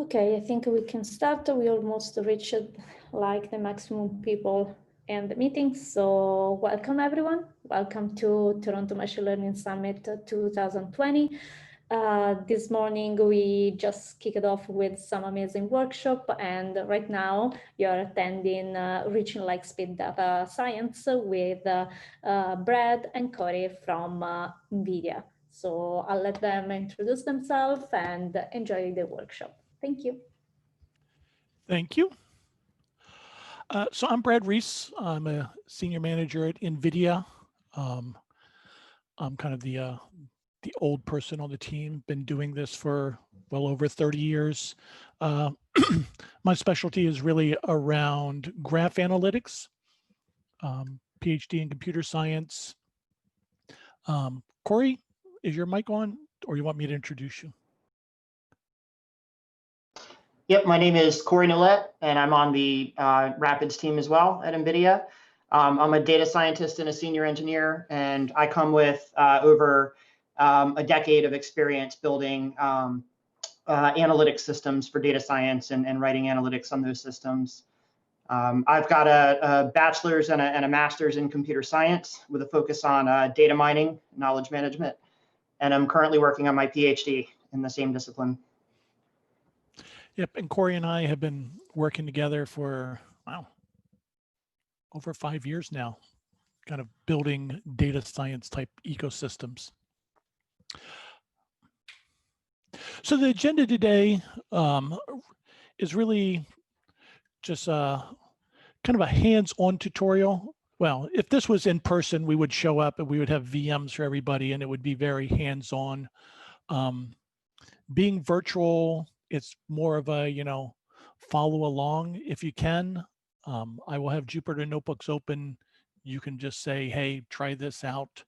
Okay, I think we can start. We almost reached like the maximum people in the meeting. So welcome everyone. Welcome to Toronto Machine Learning Summit 2020. This morning we just kicked off with some amazing workshop, and right now you're attending Reaching Lightspeed Data Science with Brad and Corey from NVIDIA. So I'll let them introduce themselves and enjoy the workshop. Thank you. Thank you. So I'm Brad Rees. I'm a senior manager at NVIDIA. I'm kind of the old person on the team, been doing this for well over 30 years. My specialty is really around graph analytics, PhD in computer science. Corey, is your mic on, or you want me to introduce you? Yep, my name is Corey Nolet, and I'm on the RAPIDS team as well at NVIDIA. I'm a data scientist and a senior engineer, and I come with over a decade of experience building analytics systems for data science and writing analytics on those systems. I've got a bachelor's and a master's in computer science with a focus on data mining, knowledge management, and I'm currently working on my PhD in the same discipline. Yep, and Corey and I have been working together for, wow, over 5 years now, kind of building data science type ecosystems. So the agenda today is really just kind of a hands-on tutorial. Well, if this was in person, we would show up and we would have VMs for everybody and it would be very hands-on. Being virtual, it's more of a, follow along if you can. I will have Jupyter Notebooks open. You can just say, hey, try this out.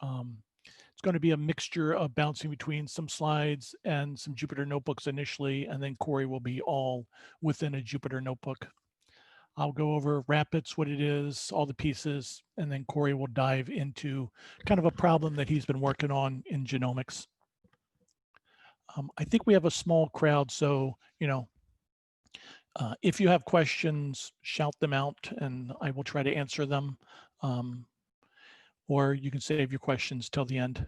It's going to be a mixture of bouncing between some slides and some Jupyter Notebooks initially, and then Corey will be all within a Jupyter Notebook. I'll go over RAPIDS, what it is, all the pieces, and then Corey will dive into kind of a problem that he's been working on in genomics. I think we have a small crowd, so, if you have questions, shout them out and I will try to answer them. Or you can save your questions till the end.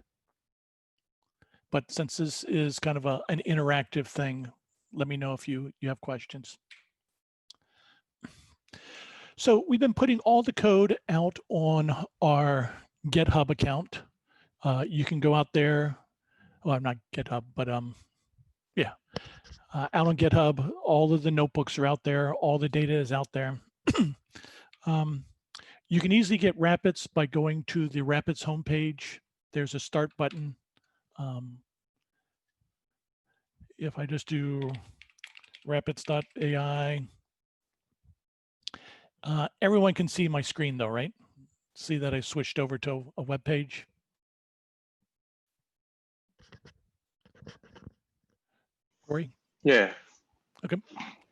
But since this is kind of an interactive thing, let me know if you have questions. So we've been putting all the code out on our GitHub account. You can go out there. Well, not GitHub, but yeah, out on GitHub, all of the notebooks are out there. All the data is out there. You can easily get RAPIDS by going to the RAPIDS homepage. There's a start button. If I just do rapids.ai, everyone can see my screen though, right? See that I switched over to a web page. Corey? Yeah. Okay.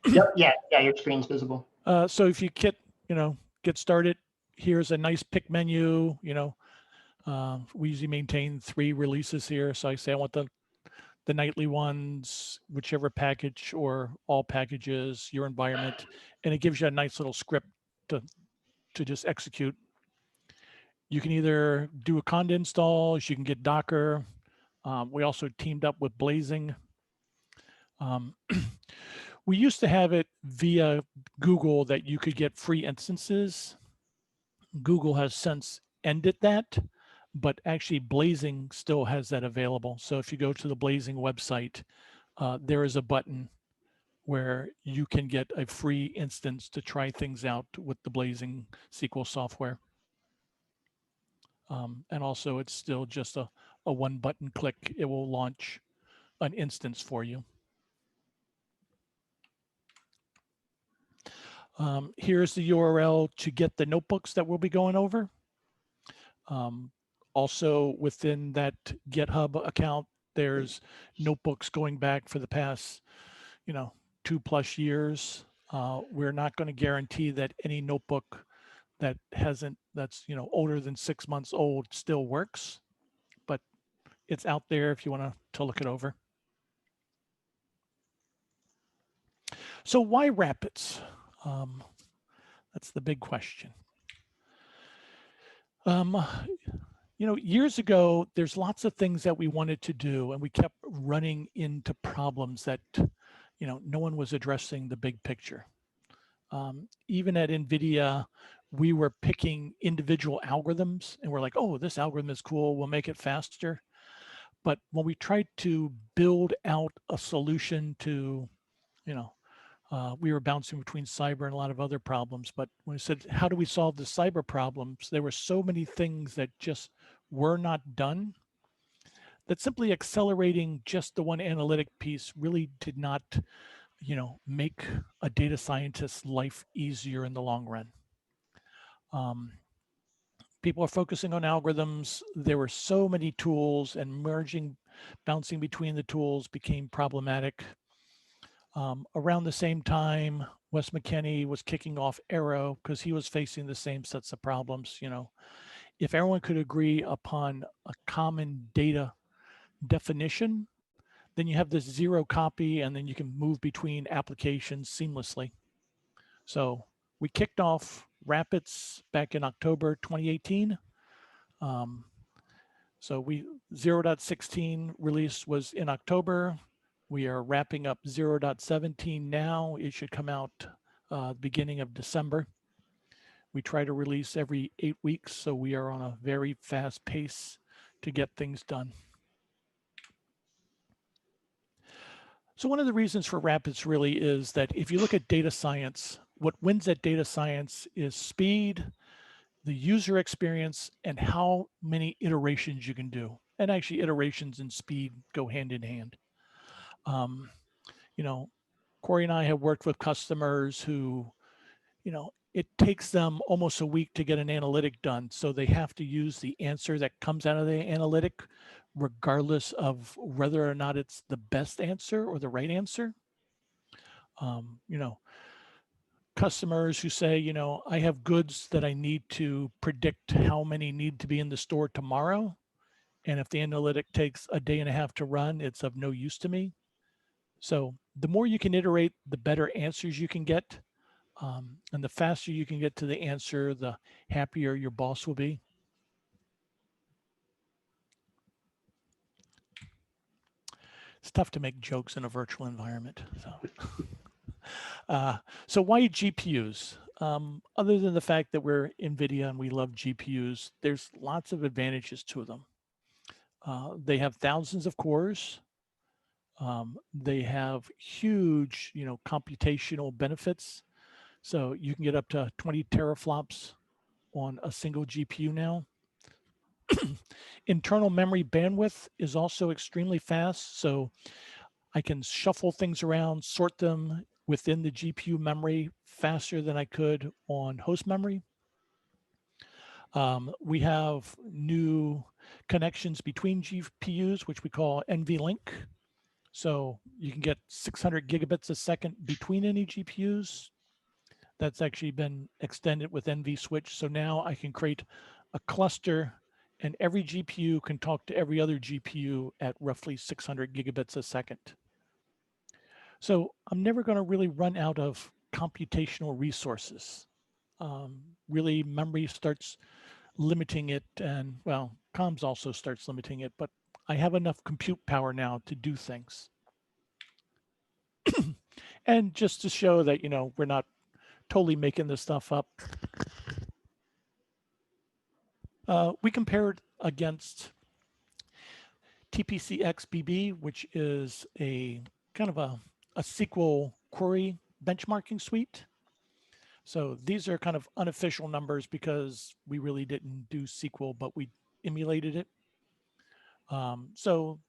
Yep. Yeah. Your screen's visible. So if you get started, here's a nice pick menu. We usually maintain 3 releases here. So I say I want the nightly ones, whichever package or all packages, your environment, and it gives you a nice little script to just execute. You can either do a conda install, you can get Docker. We also teamed up with Blazing. We used to have it via Google that you could get free instances. Google has since ended that, but actually Blazing still has that available. So if you go to the Blazing website, there is a button where you can get a free instance to try things out with the Blazing SQL software. And also it's still just a 1-button click. It will launch an instance for you. Here's the URL to get the notebooks that we'll be going over. Also within that GitHub account, there's notebooks going back for the past, 2+ years. We're not going to guarantee that any notebook that's older than 6 months old still works, but it's out there if you want to look it over. So why Rapids? That's the big question. Years ago, there's lots of things that we wanted to do, and we kept running into problems that, no one was addressing the big picture. Even at NVIDIA, we were picking individual algorithms, and we're like, oh, this algorithm is cool, we'll make it faster. But when we tried to build out a solution to, we were bouncing between cyber and a lot of other problems. But when we said, how do we solve the cyber problems? There were so many things that just were not done that simply accelerating just the one analytic piece really did not, make a data scientist's life easier in the long run. People are focusing on algorithms. There were so many tools, and bouncing between the tools became problematic. Around the same time, Wes McKinney was kicking off Arrow because he was facing the same sets of problems. If everyone could agree upon a common data definition, then you have this zero copy, and then you can move between applications seamlessly. So we kicked off Rapids back in October 2018. So 0.16 release was in October. We are wrapping up 0.17 now. It should come out beginning of December. We try to release every 8 weeks, so we are on a very fast pace to get things done. So one of the reasons for Rapids really is that if you look at data science, what wins at data science is speed, the user experience, and how many iterations you can do. And actually iterations and speed go hand in hand. Corey and I have worked with customers who, it takes them almost a week to get an analytic done. So they have to use the answer that comes out of the analytic, regardless of whether or not it's the best answer or the right answer. Customers who say, I have goods that I need to predict how many need to be in the store tomorrow. And if the analytic takes a day and a half to run, it's of no use to me. So the more you can iterate, the better answers you can get. And the faster you can get to the answer, the happier your boss will be. It's tough to make jokes in a virtual environment. So why GPUs? Other than the fact that we're NVIDIA and we love GPUs, there's lots of advantages to them. They have thousands of cores. They have huge, computational benefits. So you can get up to 20 teraflops on a single GPU now. Internal memory bandwidth is also extremely fast. So I can shuffle things around, sort them within the GPU memory faster than I could on host memory. We have new connections between GPUs, which we call NVLink. So you can get 600 gigabits a second between any GPUs. That's actually been extended with NVSwitch. So now I can create a cluster and every GPU can talk to every other GPU at roughly 600 gigabits a second. So I'm never going to really run out of computational resources. Really, memory starts limiting it, and well, comms also starts limiting it, but I have enough compute power now to do things. And just to show that, we're not totally making this stuff up, we compared against TPC-XBB, which is a kind of a SQL query benchmarking suite. So these are kind of unofficial numbers because we really didn't do SQL, but we emulated it. So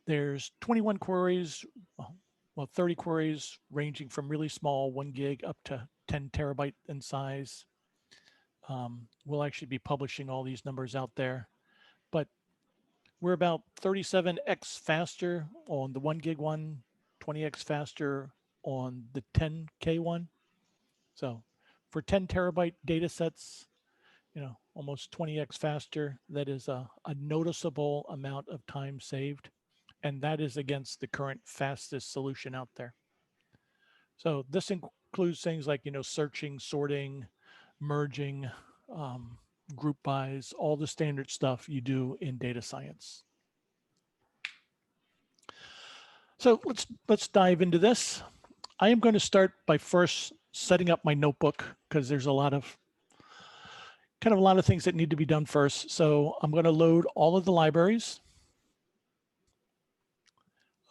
there's 21 queries, well, 30 queries ranging from really small, 1 gig up to 10 terabyte in size. We'll actually be publishing all these numbers out there, but we're about 37x faster on the 1 gig one, 20x faster on the 10K one. So for 10 terabyte data sets, almost 20x faster. That is a noticeable amount of time saved. And that is against the current fastest solution out there. So this includes things like, searching, sorting, merging, group bys, all the standard stuff you do in data science. So let's dive into this. I am going to start by first setting up my notebook because there's a lot of things that need to be done first. So I'm going to load all of the libraries.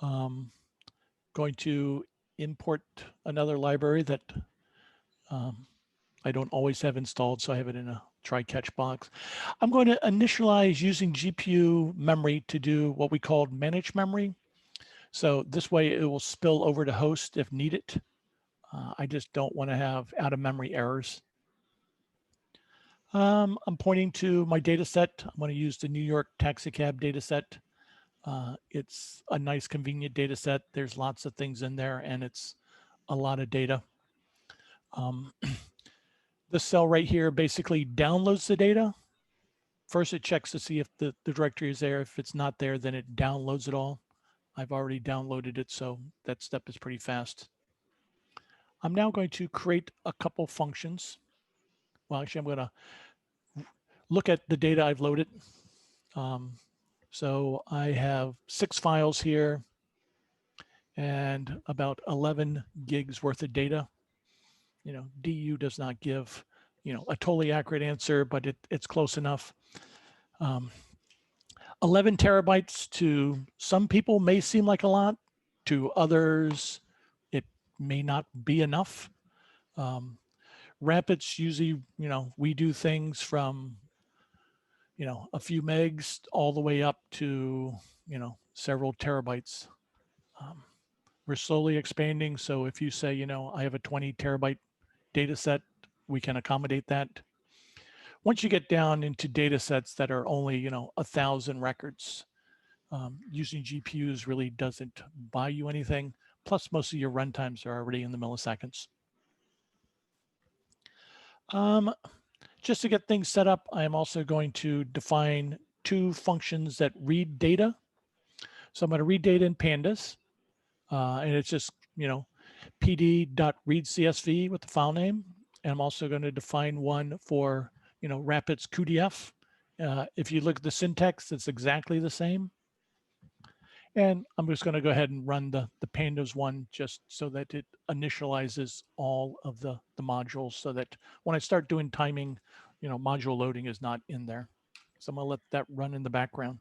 Going to import another library that I don't always have installed, so I have it in a try catch box. I'm going to initialize using GPU memory to do what we call managed memory. So this way it will spill over to host if needed. I just don't want to have out of memory errors. I'm pointing to my data set. I'm going to use the New York taxicab data set. It's a nice, convenient data set. There's lots of things in there, and it's a lot of data. This cell right here basically downloads the data. First, it checks to see if the directory is there. If it's not there, then it downloads it all. I've already downloaded it, so that step is pretty fast. I'm now going to create a couple functions. Well, actually, I'm going to look at the data I've loaded. So I have 6 files here and about 11 gigs worth of data. DU does not give, a totally accurate answer, but it's close enough. 11 terabytes to some people may seem like a lot. To others, it may not be enough. Rapids usually, we do things from, a few megs all the way up to, several terabytes. We're slowly expanding. So if you say, I have a 20 terabyte data set, we can accommodate that. Once you get down into data sets that are only, 1,000 records, using GPUs really doesn't buy you anything. Plus, most of your runtimes are already in the milliseconds. Just to get things set up, I am also going to define 2 functions that read data. So I'm going to read data in pandas, and it's just, pd.readcsv with the file name. And I'm also going to define one for, Rapids QDF. If you look at the syntax, it's exactly the same. And I'm just going to go ahead and run the pandas one just so that it initializes all of the modules so that when I start doing timing, module loading is not in there. So I'm going to let that run in the background.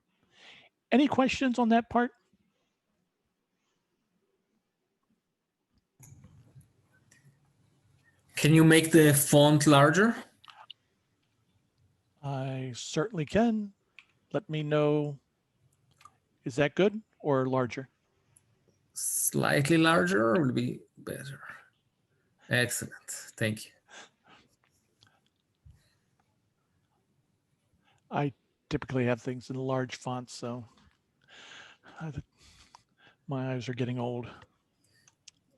Any questions on that part? Can you make the font larger? I certainly can. Let me know. Is that good or larger? Slightly larger would be better. Excellent. Thank you. I typically have things in large fonts, so my eyes are getting old.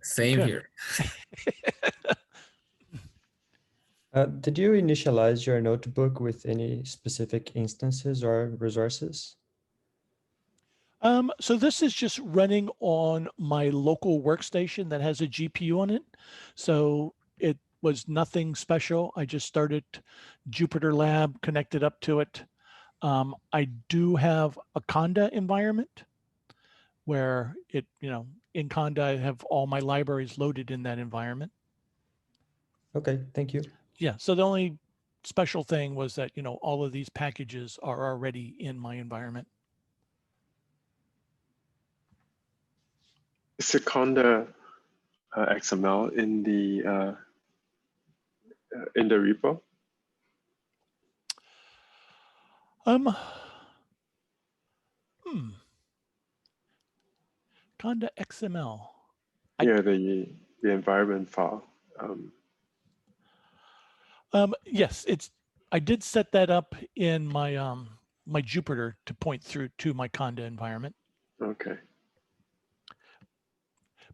Same here. Did you initialize your notebook with any specific instances or resources? So this is just running on my local workstation that has a GPU on it. So it was nothing special. I just started Jupyter Lab, connected up to it. I do have a Conda environment where it, in Conda, I have all my libraries loaded in that environment. Okay, thank you. Yeah, so the only special thing was that, all of these packages are already in my environment. Is the Conda XML in the repo? Conda XML. Yeah, the environment file. Yes, I did set that up in my my Jupyter to point through to my Conda environment. Okay.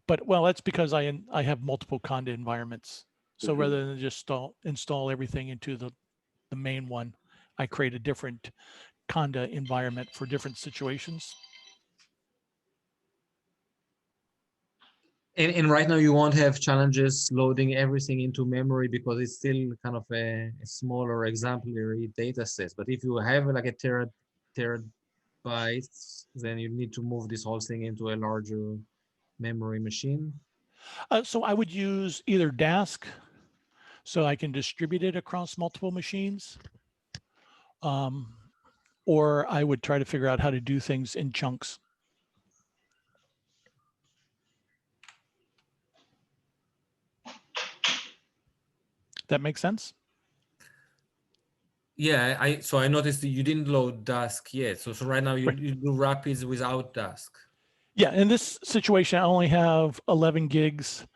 But well, that's because I have multiple Conda environments. So rather than just install everything into the main one, I create a different Conda environment for different situations. And right now you won't have challenges loading everything into memory because it's still kind of a smaller exemplary data set. But if you have like a terabytes, then you need to move this whole thing into a larger memory machine. So I would use either Dask, so I can distribute it across multiple machines, or I would try to figure out how to do things in chunks. That makes sense? Yeah, so I noticed that you didn't load Dask yet. So right now you, Right. you do Rapids without Dask. Yeah, in this situation, I only have 11 gigs.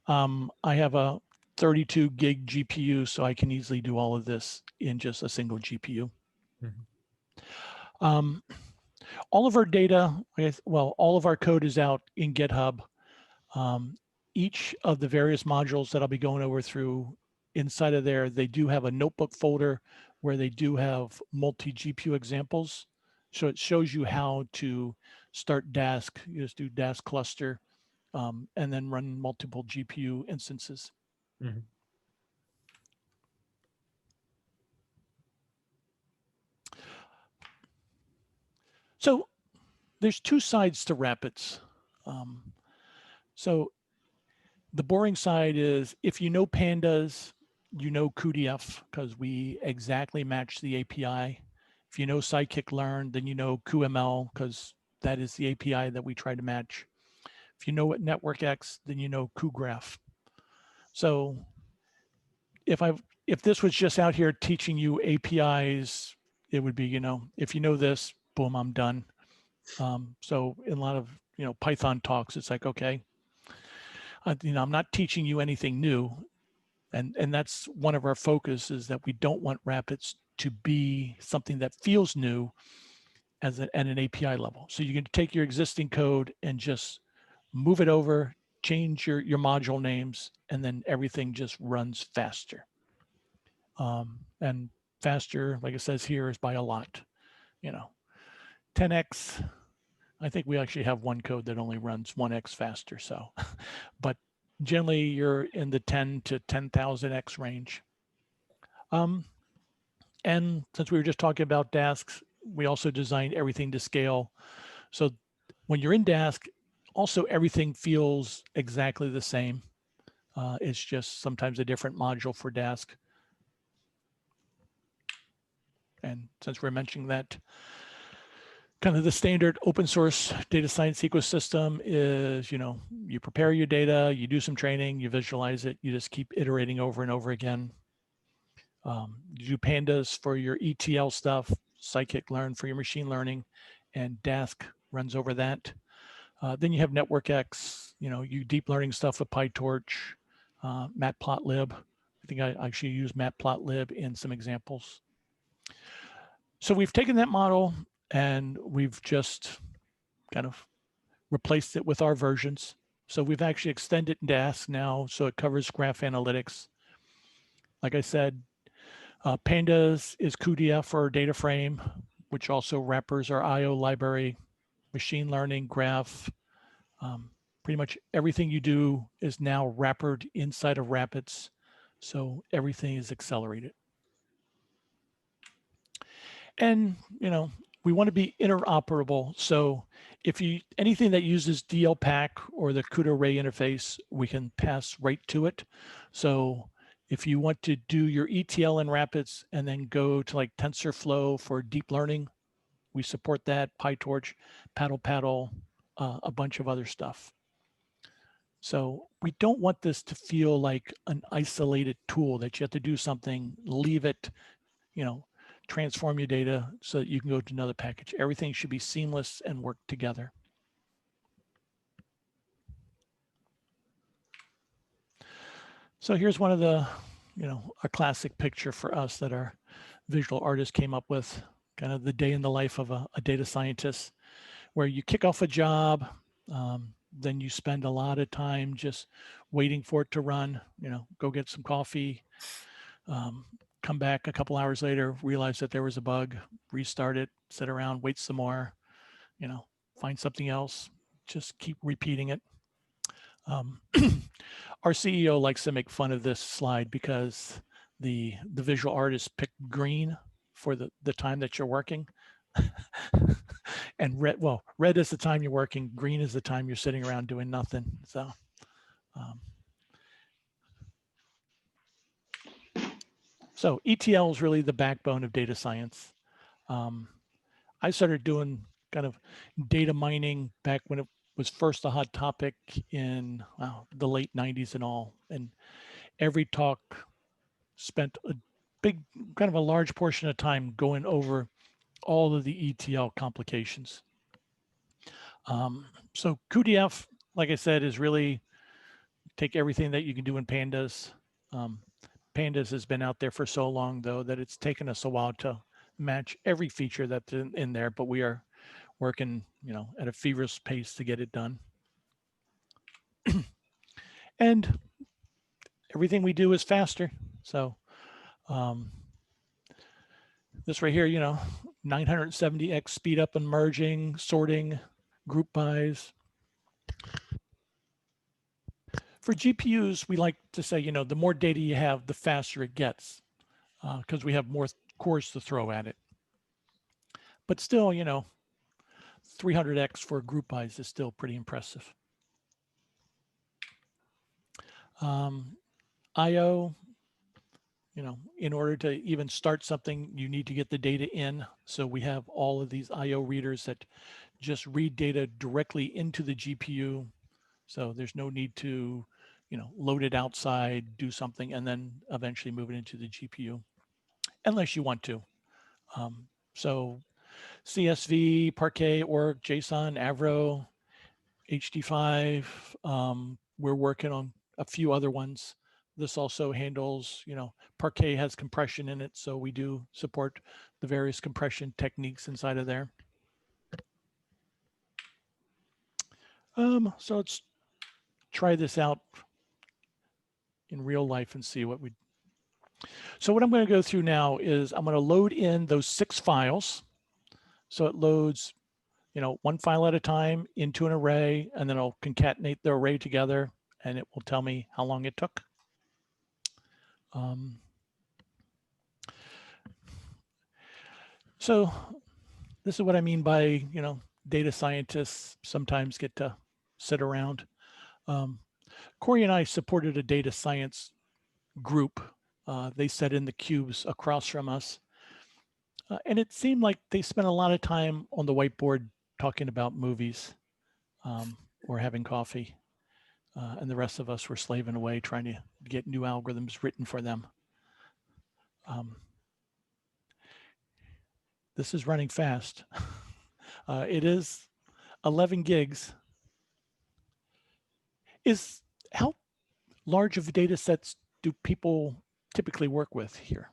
I have a 32 gig GPU, so I can easily do all of this in just a single GPU. Mhm. All of our data, well, all of our code is out in GitHub. Each of the various modules that I'll be going over through inside of there, they do have a notebook folder where they do have multi-GPU examples. So it shows you how to start Dask. You just do Dask cluster and then run multiple GPU instances. Mhm. So there's two sides to Rapids. So the boring side is if you know pandas, you know cuDF because we exactly match the API. If you know scikit-learn, then you know cuML because that is the API that we try to match. If you know what NetworkX, then you know cuGraph. So if this was just out here teaching you APIs, it would be, if you know this, boom, I'm done. So in a lot of, Python talks, it's like, okay, I'm not teaching you anything new. And that's one of our focus is that we don't want Rapids to be something that feels new at an API level. So you can take your existing code and just move it over, change your module names, and then everything just runs faster. And faster, like it says here, is by a lot, 10x. I think we actually have one code that only runs 1x faster. So, but generally you're in the 10 to 10,000x range. And since we were just talking about Dask, we also designed everything to scale. So when you're in Dask, also everything feels exactly the same. It's just sometimes a different module for Dask. And since we're mentioning that, kind of the standard open source data science ecosystem is, you prepare your data, you do some training, you visualize it, you just keep iterating over and over again. You do pandas for your ETL stuff, scikit-learn for your machine learning, and Dask runs over that. Then you have NetworkX, you deep learning stuff with PyTorch, Matplotlib. I think I actually use Matplotlib in some examples. So we've taken that model and we've just kind of replaced it with our versions. So we've actually extended Dask now, so it covers graph analytics. Like I said, pandas is cuDF for data frame, which also wrappers our IO library, machine learning, graph. Pretty much everything you do is now wrappered inside of Rapids. So everything is accelerated. And, we want to be interoperable. So if anything that uses DLPack or the CUDA array interface, we can pass right to it. So if you want to do your ETL in Rapids and then go to like TensorFlow for deep learning, we support that, PyTorch, Paddle, a bunch of other stuff. So we don't want this to feel like an isolated tool that you have to do something, leave it, transform your data so that you can go to another package. Everything should be seamless and work together. So here's one of the, a classic picture for us that our visual artist came up with, kind of the day in the life of a data scientist, where you kick off a job, then you spend a lot of time just waiting for it to run, go get some coffee, come back a couple hours later, realize that there was a bug, restart it, sit around, wait some more, find something else, just keep repeating it. Our CEO likes to make fun of this slide because the visual artist picked green for the time that you're working. And red, well, red is the time you're working, green is the time you're sitting around doing nothing. So ETL is really the backbone of data science. I started doing kind of data mining back when it was first a hot topic in the late 90s and all. And every talk spent a big, kind of a large portion of time going over all of the ETL complications. So QDF, like I said, is really take everything that you can do in pandas. Pandas has been out there for so long, though, that it's taken us a while to match every feature that's in there, but we are working, at a feverish pace to get it done. And everything we do is faster. So this right here, 970x speed up and merging, sorting, group bys. For GPUs, we like to say, the more data you have, the faster it gets, because we have more cores to throw at it. But still, 300x for group bys is still pretty impressive. IO, in order to even start something, you need to get the data in. So we have all of these IO readers that just read data directly into the GPU. So there's no need to, load it outside, do something, and then eventually move it into the GPU, unless you want to. So CSV, Parquet, Org, JSON, Avro, HD5. We're working on a few other ones. This also handles, Parquet has compression in it, so we do support the various compression techniques inside of there. So let's try this out in real life and see what we. So what I'm going to go through now is I'm going to load in those 6 files. So it loads, one file at a time into an array, and then I'll concatenate the array together, and it will tell me how long it took. So this is what I mean by, data scientists sometimes get to sit around. Corey and I supported a data science group. They sat in the cubes across from us. And it seemed like they spent a lot of time on the whiteboard talking about movies or having coffee. And the rest of us were slaving away trying to get new algorithms written for them. This is running fast. It is 11 gigs. How large of data sets do people typically work with here?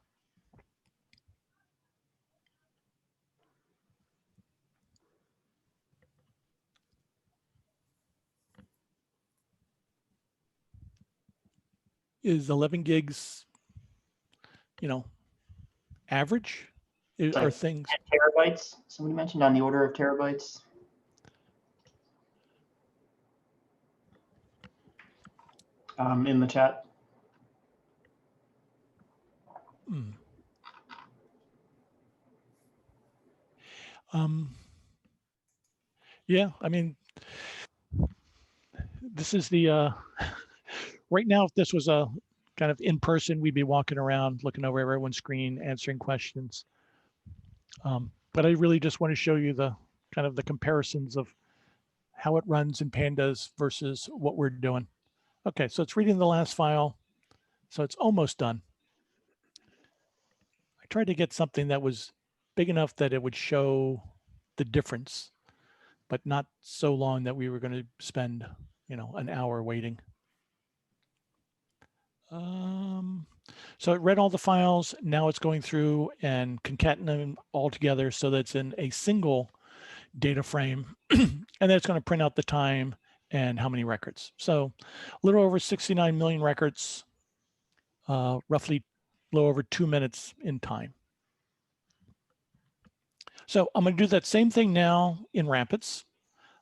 Is 11 gigs, average? Are things 10 terabytes? Somebody mentioned on the order of terabytes. In the chat. Yeah, I mean, this is the right now, if this was a kind of in person, we'd be walking around looking over everyone's screen, answering questions. But I really just want to show you the kind of the comparisons of how it runs in pandas versus what we're doing. Okay, so it's reading the last file. So it's almost done. I tried to get something that was big enough that it would show the difference, but not so long that we were going to spend, an hour waiting. So it read all the files. Now it's going through and concatenating them all together so that it's in a single data frame. And then it's going to print out the time and how many records. So a little over 69 million records, roughly a little over 2 minutes in time. So I'm going to do that same thing now in Rapids.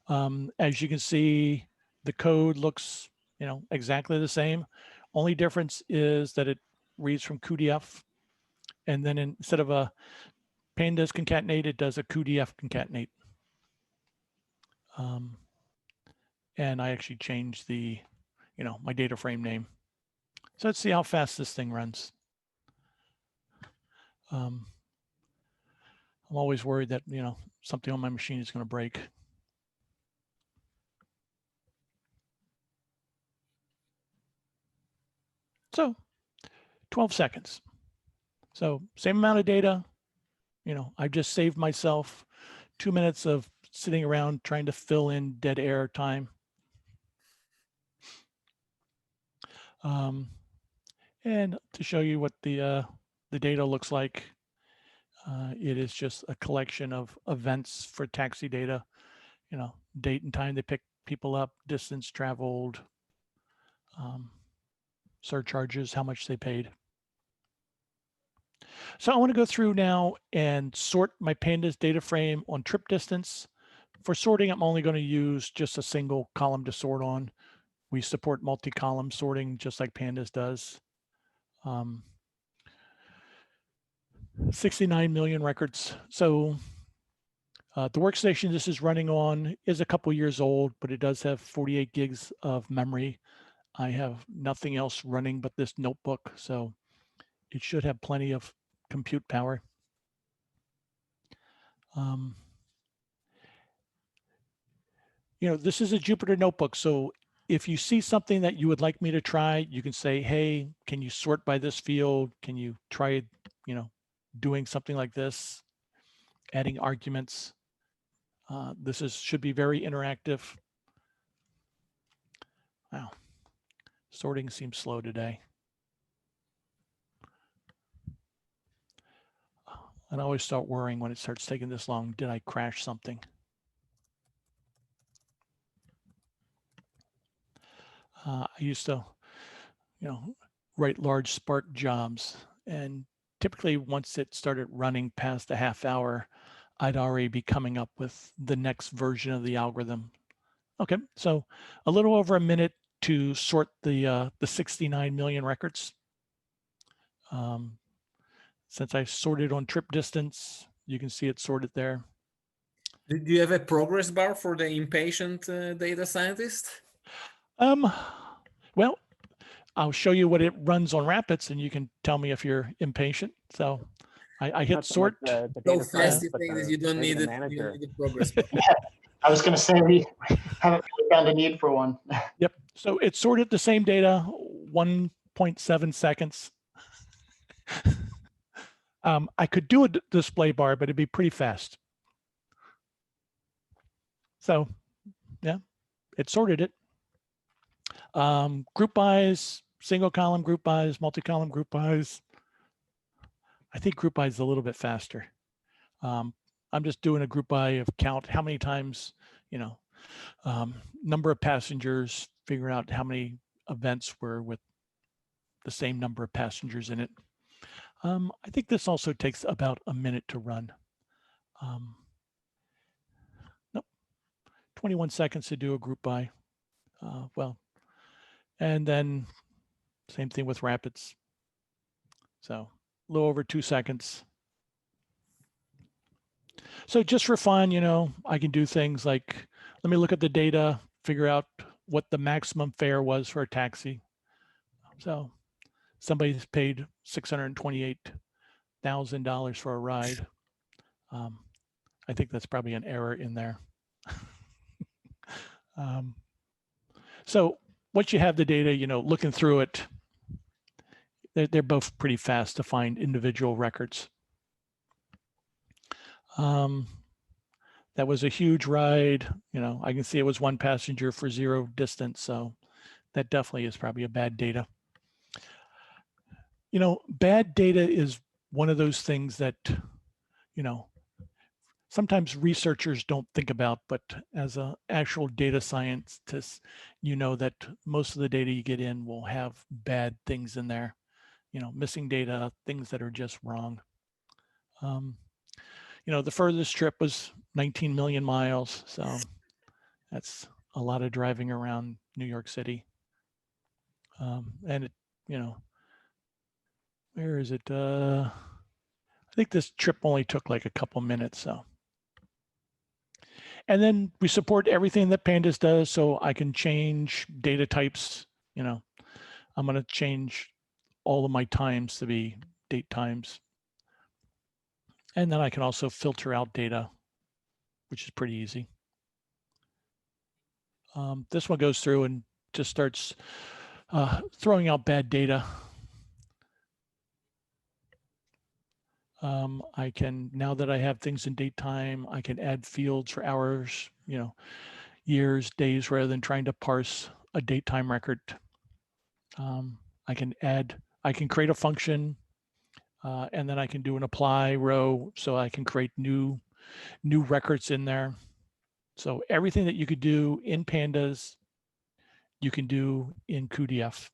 As you can see, the code looks you know, exactly the same. Only difference is that it reads from QDF, and then instead of a pandas concatenate, it does a QDF concatenate. And I actually changed the, you know, my data frame name. So let's see how fast this thing runs. I'm always worried that, you know, something on my machine is going to break. So 12 seconds. So same amount of data, you know, I've just saved myself 2 minutes of sitting around trying to fill in dead air time. And to show you what the data looks like, it is just a collection of events for taxi data, you know, date and time they pick people up, distance traveled, surcharges, how much they paid. So I want to go through now and sort my pandas data frame on trip distance. For sorting, I'm only going to use just a single column to sort on. We support multi-column sorting just like pandas does. 69 million records. So the workstation this is running on is a couple years old, but it does have 48 gigs of memory. I have nothing else running but this notebook, so it should have plenty of compute power. You know, this is a Jupyter notebook, so if you see something that you would like me to try, you can say, hey, can you sort by this field? Can you try, you know, doing something like this, adding arguments? This should be very interactive. Wow, sorting seems slow today. And I always start worrying when it starts taking this long. Did I crash something? I used to, you know, write large Spark jobs, and typically once it started running past a half hour, I'd already be coming up with the next version of the algorithm. Okay, so a little over a minute to sort the 69 million records. Since I sorted on trip distance, you can see it sorted there. Do you have a progress bar for the impatient data scientist? Well, I'll show you what it runs on Rapids, and you can tell me if you're impatient. So I hit sort. The So data fast science, you but think that the- you don't maybe need the it. You manager. don't need a progress bar. I was going to say we haven't really found a need for one. Yep. So it sorted the same data, 1.7 seconds. I could do a display bar, but it'd be pretty fast. So yeah, it sorted it. Group bys, single column group bys, multi-column group bys. I think group by is a little bit faster. I'm just doing a group by of count how many times, you know, number of passengers, figure out how many events were with the same number of passengers in it. I think this also takes about a minute to run. Nope, 21 seconds to do a group by. Well, and then same thing with Rapids. So a little over 2 seconds. So just for fun, you know, I can do things like, let me look at the data, figure out what the maximum fare was for a taxi. So somebody's paid $628,000 for a ride. I think that's probably an error in there. So once you have the data, you know, looking through it, they're both pretty fast to find individual records. That was a huge ride. You know, I can see it was one passenger for 0 distance. So that definitely is probably a bad data. You know, bad data is one of those things that, you know, sometimes researchers don't think about, but as an actual data scientist, you know that most of the data you get in will have bad things in there, you know, missing data, things that are just wrong. You know, the furthest trip was 19 million miles. So that's a lot of driving around New York City. And it, where is it? I think this trip only took like a couple minutes. So, and then we support everything that Pandas does. So I can change data types. I'm going to change all of my times to be date times. And then I can also filter out data, which is pretty easy. This one goes through and just starts throwing out bad data. I can, now that I have things in date time, I can add fields for hours, years, days, rather than trying to parse a date time record. I can create a function, and then I can do an apply row, so I can create new records in there. So everything that you could do in Pandas, you can do in cuDF,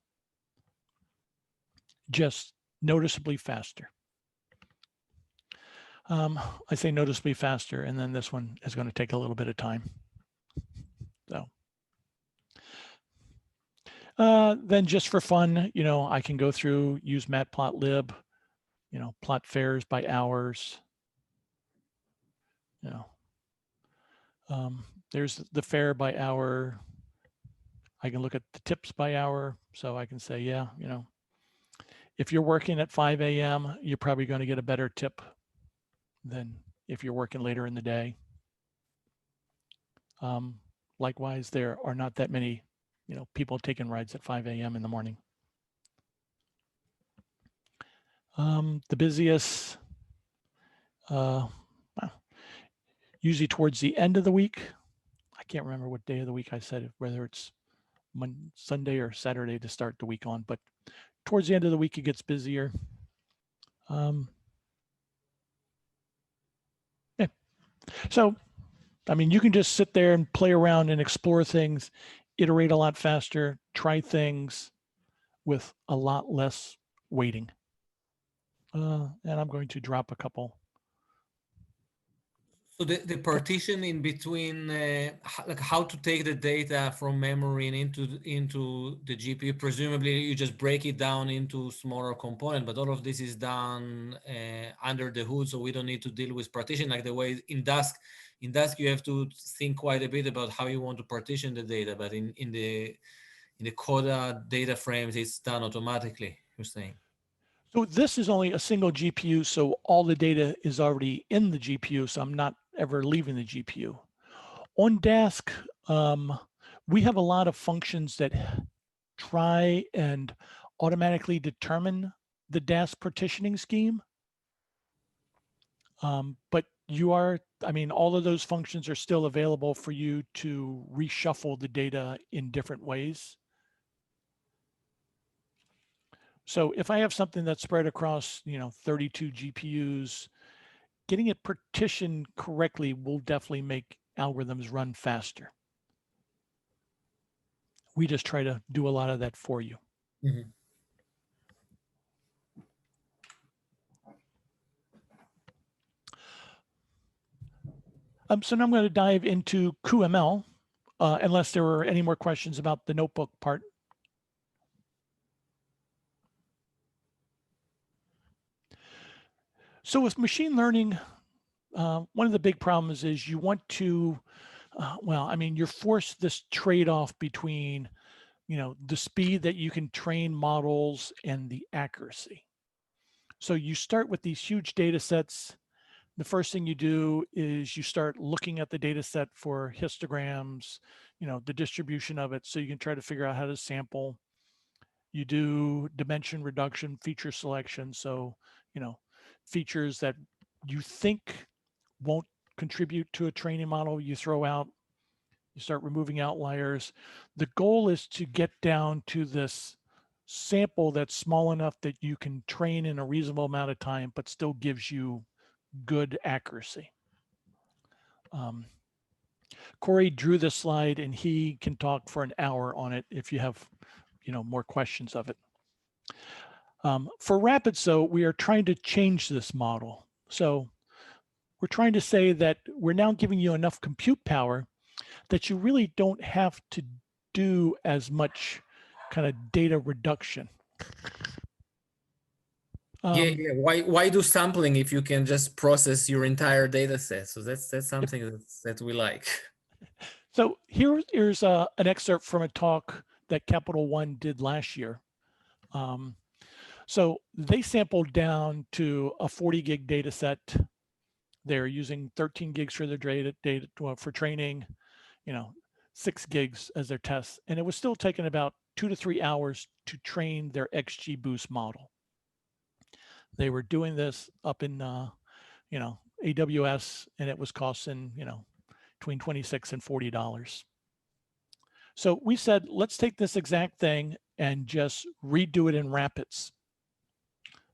just noticeably faster. I say noticeably faster, and then this one is going to take a little bit of time. So then just for fun, I can go through, use matplotlib, plot fares by hours. There's the fare by hour. I can look at the tips by hour. So I can say, yeah, if you're working at 5 a.m., you're probably going to get a better tip than if you're working later in the day. Likewise, there are not that many, people taking rides at 5 a.m. in the morning. The busiest, usually towards the end of the week. I can't remember what day of the week I said, whether it's Sunday or Saturday to start the week on, but towards the end of the week, it gets busier. Yeah. So, you can just sit there and play around and explore things, iterate a lot faster, try things with a lot less waiting. And I'm going to drop a couple. So the partition in between, like how to take the data from memory and into the GPU, presumably you just break it down into smaller components, but all of this is done under the hood, so we don't need to deal with partition like the way in Dask. In Dask, you have to think quite a bit about how you want to partition the data, but in the Coda data frames, it's done automatically, you're saying. So this is only a single GPU, so all the data is already in the GPU, so I'm not ever leaving the GPU. On Dask, we have a lot of functions that try and automatically determine the Dask partitioning scheme. But all of those functions are still available for you to reshuffle the data in different ways. So if I have something that's spread across, 32 GPUs, getting it partitioned correctly will definitely make algorithms run faster. We just try to do a lot of that for you. Mm-hmm. So now I'm going to dive into QML, unless there were any more questions about the notebook part. So with machine learning, one of the big problems is you want to, you're forced this trade-off between, the speed that you can train models and the accuracy. So you start with these huge data sets. The first thing you do is you start looking at the data set for histograms, the distribution of it, so you can try to figure out how to sample. You do dimension reduction, feature selection. So, features that you think won't contribute to a training model, you throw out, you start removing outliers. The goal is to get down to this sample that's small enough that you can train in a reasonable amount of time, but still gives you good accuracy. Corey drew this slide and he can talk for an hour on it if you have, more questions of it. For RAPIDS, though, we are trying to change this model. So we're trying to say that we're now giving you enough compute power that you really don't have to do as much kind of data reduction. Yeah. Why do sampling if you can just process your entire data set? So that's something that we like. So here's an excerpt from a talk that Capital One did last year. So they sampled down to a 40 gig data set. They're using 13 gigs for their data for training, 6 gigs as their test. And it was still taking about 2 to 3 hours to train their XGBoost model. They were doing this up in, AWS, and it was costing, between $26 and $40. So we said, let's take this exact thing and just redo it in RAPIDS.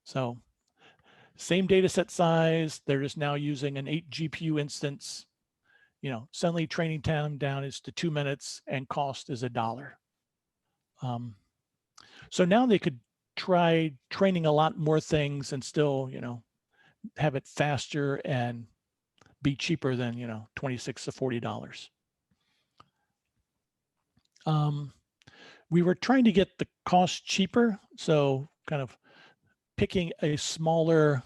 So same data set size, they're just now using an 8 GPU instance. Suddenly training time down is to 2 minutes and cost is $1. So now they could try training a lot more things and still, have it faster and be cheaper than, $26 to $40. We were trying to get the cost cheaper. So kind of picking a smaller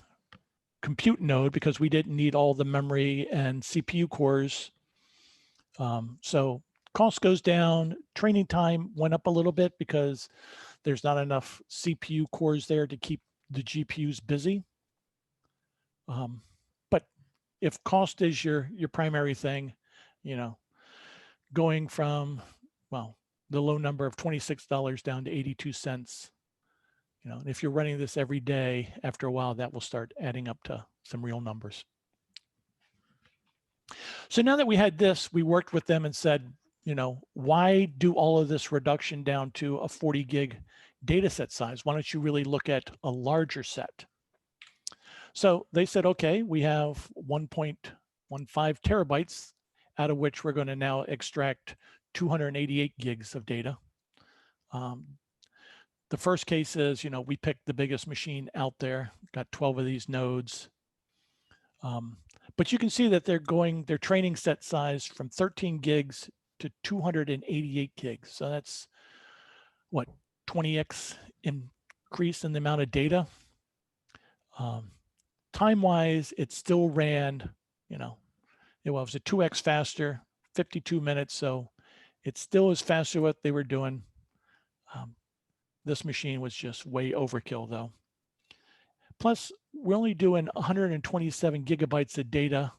compute node because we didn't need all the memory and CPU cores. So cost goes down, training time went up a little bit because there's not enough CPU cores there to keep the GPUs busy. But if cost is your primary thing, going from, the low number of $26 down to 82 cents, and if you're running this every day, after a while, that will start adding up to some real numbers. So now that we had this, we worked with them and said, why do all of this reduction down to a 40 gig data set size? Why don't you really look at a larger set? So they said, okay, we have 1.15 terabytes, out of which we're going to now extract 288 gigs of data. The first case is, we picked the biggest machine out there, got 12 of these nodes. But you can see that they're training set size from 13 gigs to 288 gigs. So that's what, 20x increase in the amount of data. Time-wise, it still ran, it was a 2x faster, 52 minutes. So it still is faster what they were doing. This machine was just way overkill though. Plus, we're only doing 127 gigabytes of data,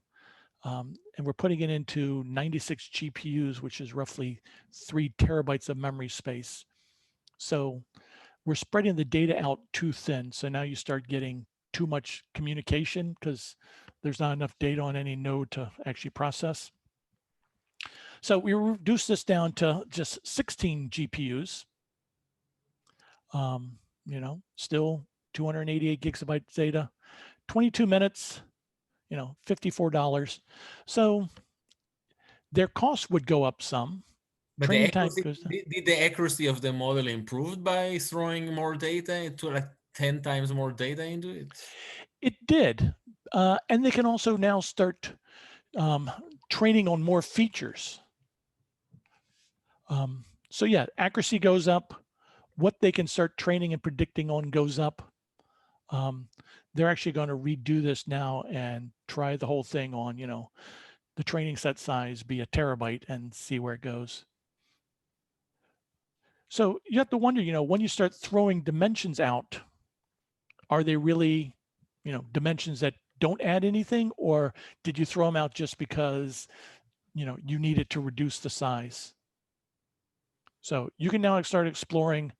and we're putting it into 96 GPUs, which is roughly 3 terabytes of memory space. So we're spreading the data out too thin. So now you start getting too much communication because there's not enough data on any node to actually process. So we reduced this down to just 16 GPUs. Still 288 gigabytes data, 22 minutes, $54. So their cost would go up some. But Training the accuracy, time goes down. did the accuracy of the model improved by throwing more data to like 10 times more data into it? It did. And they can also now start training on more features. So yeah, accuracy goes up. What they can start training and predicting on goes up. They're actually going to redo this now and try the whole thing on, the training set size be a terabyte and see where it goes. So you have to wonder, when you start throwing dimensions out, are they really, dimensions that don't add anything, or did you throw them out just because, you needed to reduce the size? So you can now start exploring,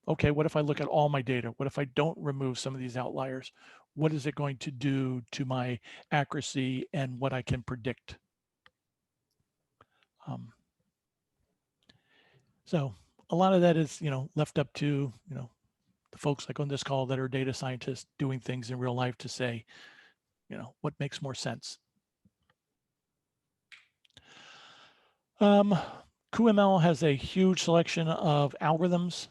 okay, what if I look at all my data? What if I don't remove some of these outliers? What is it going to do to my accuracy and what I can predict? So a lot of that is, left up to, the folks like on this call that are data scientists doing things in real life to say, what makes more sense. QML has a huge selection of algorithms.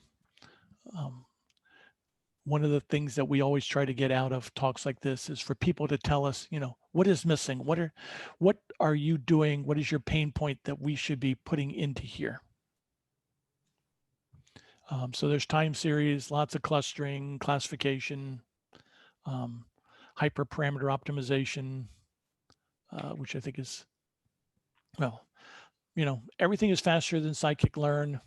One of the things that we always try to get out of talks like this is for people to tell us, what is missing? What are you doing? What is your pain point that we should be putting into here? So there's time series, lots of clustering, classification, hyperparameter optimization, which I think is, well, you know, everything is faster than scikit-learn.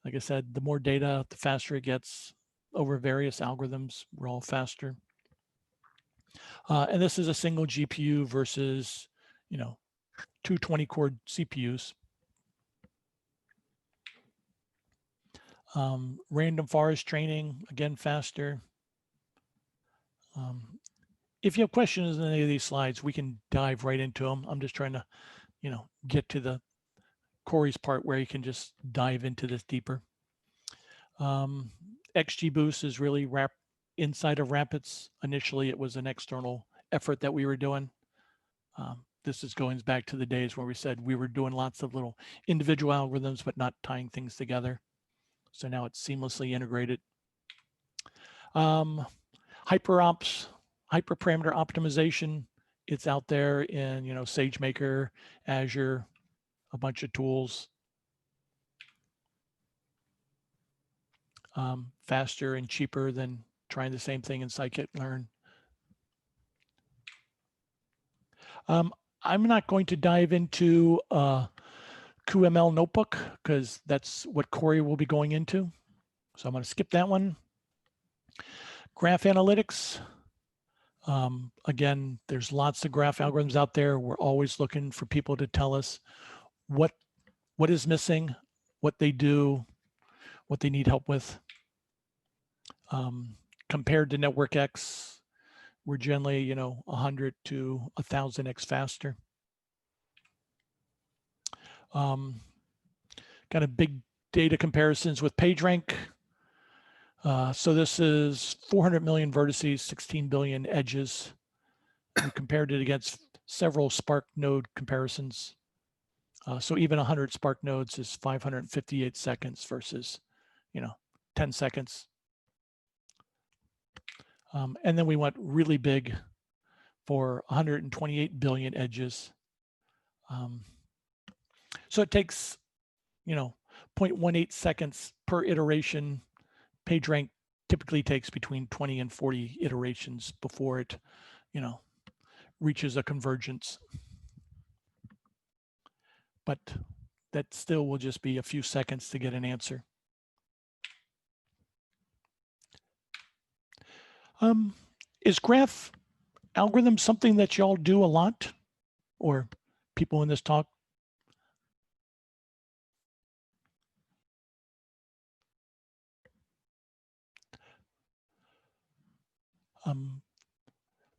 Like I said, the more data, the faster it gets over various algorithms. We're all faster. And this is a single GPU versus, you know, 2 20-core CPUs. Random forest training, again, faster. If you have questions on any of these slides, we can dive right into them. I'm just trying to, you know, get to the Corey's part where you can just dive into this deeper. XGBoost is really inside of Rapids. Initially, it was an external effort that we were doing. This is going back to the days where we said we were doing lots of little individual algorithms, but not tying things together. So now it's seamlessly integrated. HyperOps, hyperparameter optimization. It's out there in, you know, SageMaker, Azure, a bunch of tools. Faster and cheaper than trying the same thing in scikit-learn. I'm not going to dive into QML notebook because that's what Corey will be going into. So I'm going to skip that one. Graph analytics. Again, there's lots of graph algorithms out there. We're always looking for people to tell us what is missing, what they do, what they need help with. Compared to NetworkX, we're generally, you know, 100 to 1,000x faster. Kind of big data comparisons with PageRank. So this is 400 million vertices, 16 billion edges. We compared it against several Spark node comparisons. So even 100 Spark nodes is 558 seconds versus, you know, 10 seconds. And then we went really big for 128 billion edges. So it takes, you know, 0.18 seconds per iteration. PageRank typically takes between 20 and 40 iterations before it, you know, reaches a convergence. But that still will just be a few seconds to get an answer. Is graph algorithm something that y'all do a lot, or people in this talk?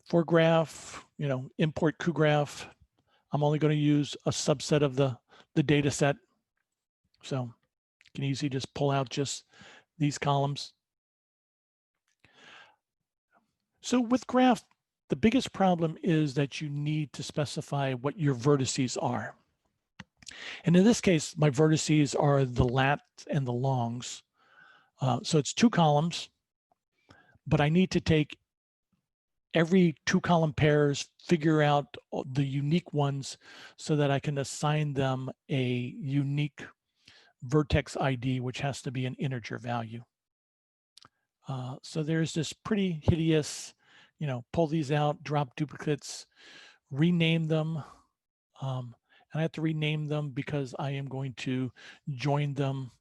For graph, you know, import cugraph, I'm only going to use a subset of the data set. So you can easily just pull out just these columns. So with graph, the biggest problem is that you need to specify what your vertices are. And in this case, my vertices are the lats and the longs. So it's 2 columns, but I need to take every 2 column pairs, figure out the unique ones so that I can assign them a unique vertex ID, which has to be an integer value. So there's this pretty hideous, you know, pull these out, drop duplicates, rename them. And I have to rename them because I am going to join them,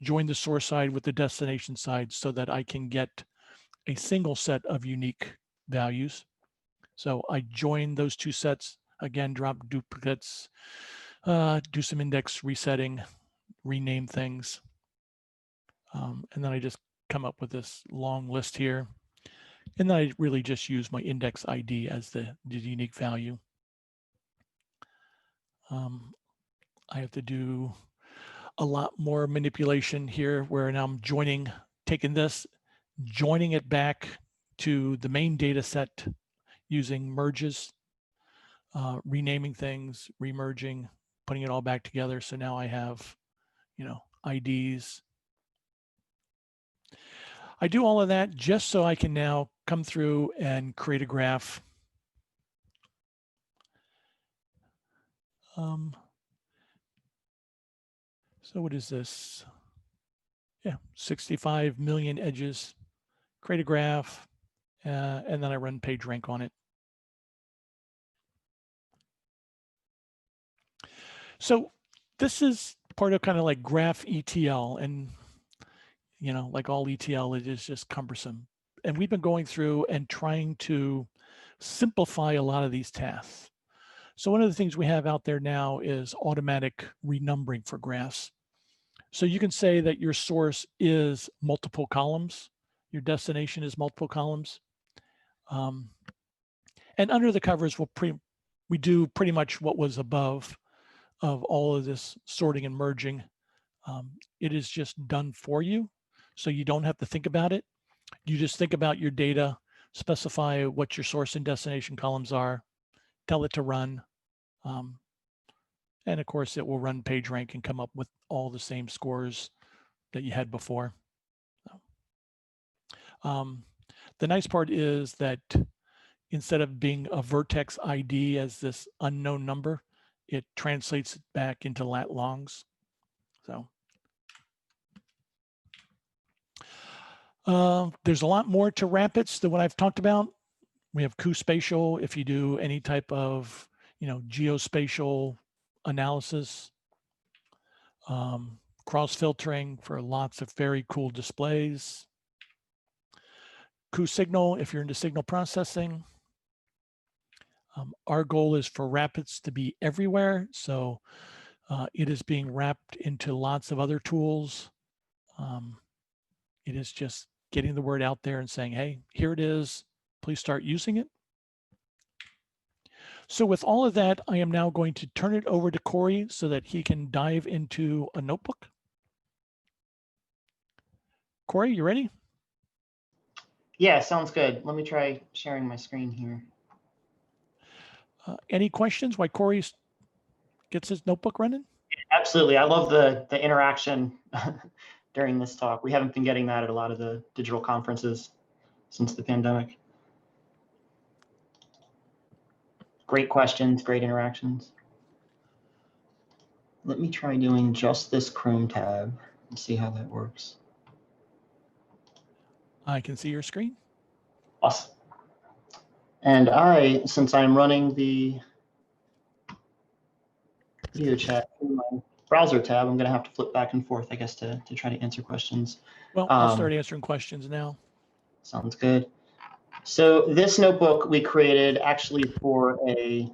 join the source side with the destination side so that I can get a single set of unique values. So I join those 2 sets, again, drop duplicates, do some index resetting, rename things. And then I just come up with this long list here. And then I really just use my index ID as the unique value. I have to do a lot more manipulation here where now I'm taking this, joining it back to the main data set using merges, renaming things, remerging, putting it all back together. So now I have, you know, IDs. I do all of that just so I can now come through and create a graph. So what is this? Yeah, 65 million edges, create a graph, and then I run PageRank on it. So this is part of kind of like graph ETL, and you know, like all ETL, it is just cumbersome. And we've been going through and trying to simplify a lot of these tasks. So one of the things we have out there now is automatic renumbering for graphs. So you can say that your source is multiple columns, your destination is multiple columns. And under the covers, we do pretty much what was above of all of this sorting and merging. It is just done for you. So you don't have to think about it. You just think about your data, specify what your source and destination columns are, tell it to run. And of course, it will run PageRank and come up with all the same scores that you had before. The nice part is that instead of being a vertex ID as this unknown number, it translates it back into lat longs. So there's a lot more to Rapids than what I've talked about. We have cuSpatial if you do any type of, you know, geospatial analysis, cross filtering for lots of very cool displays, cuSignal if you're into signal processing. Our goal is for Rapids to be everywhere, so it is being wrapped into lots of other tools. It is just getting the word out there and saying, hey, here it is, please start using it. So with all of that, I am now going to turn it over to Corey so that he can dive into a notebook. Corey, you ready? Yeah, sounds good. Let me try sharing my screen here. Any questions while Corey gets his notebook running? Absolutely. I love the interaction during this talk. We haven't been getting that at a lot of the digital conferences since the pandemic. Great questions, great interactions. Let me try doing just this Chrome tab and see how that works. I can see your screen. Awesome. And since I'm running the video chat through my browser tab, I'm going to have to flip back and forth, I guess, to try to answer questions. Well, I'll start answering questions now. Sounds good. So this notebook we created actually for a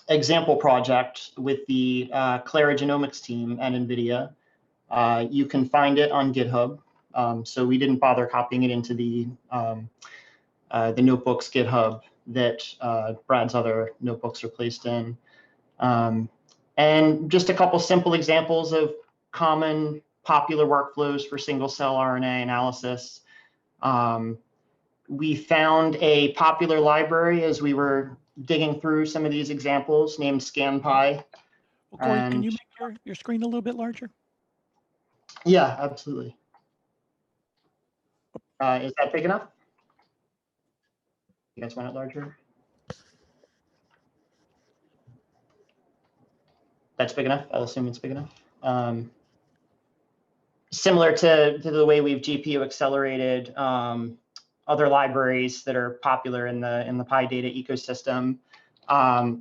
example project with the Clara Genomics team at NVIDIA. You can find it on GitHub. So we didn't bother copying it into the notebooks GitHub that Brad's other notebooks are placed in. And just a couple simple examples of common popular workflows for single cell RNA analysis. We found a popular library as we were digging through some of these examples named ScanPy. Well, Corey, can you make your screen a little bit larger? Yeah, absolutely. Is that big enough? You guys want it larger? That's big enough. I'll assume it's big enough. Similar to the way we've GPU accelerated other libraries that are popular in the PyData ecosystem.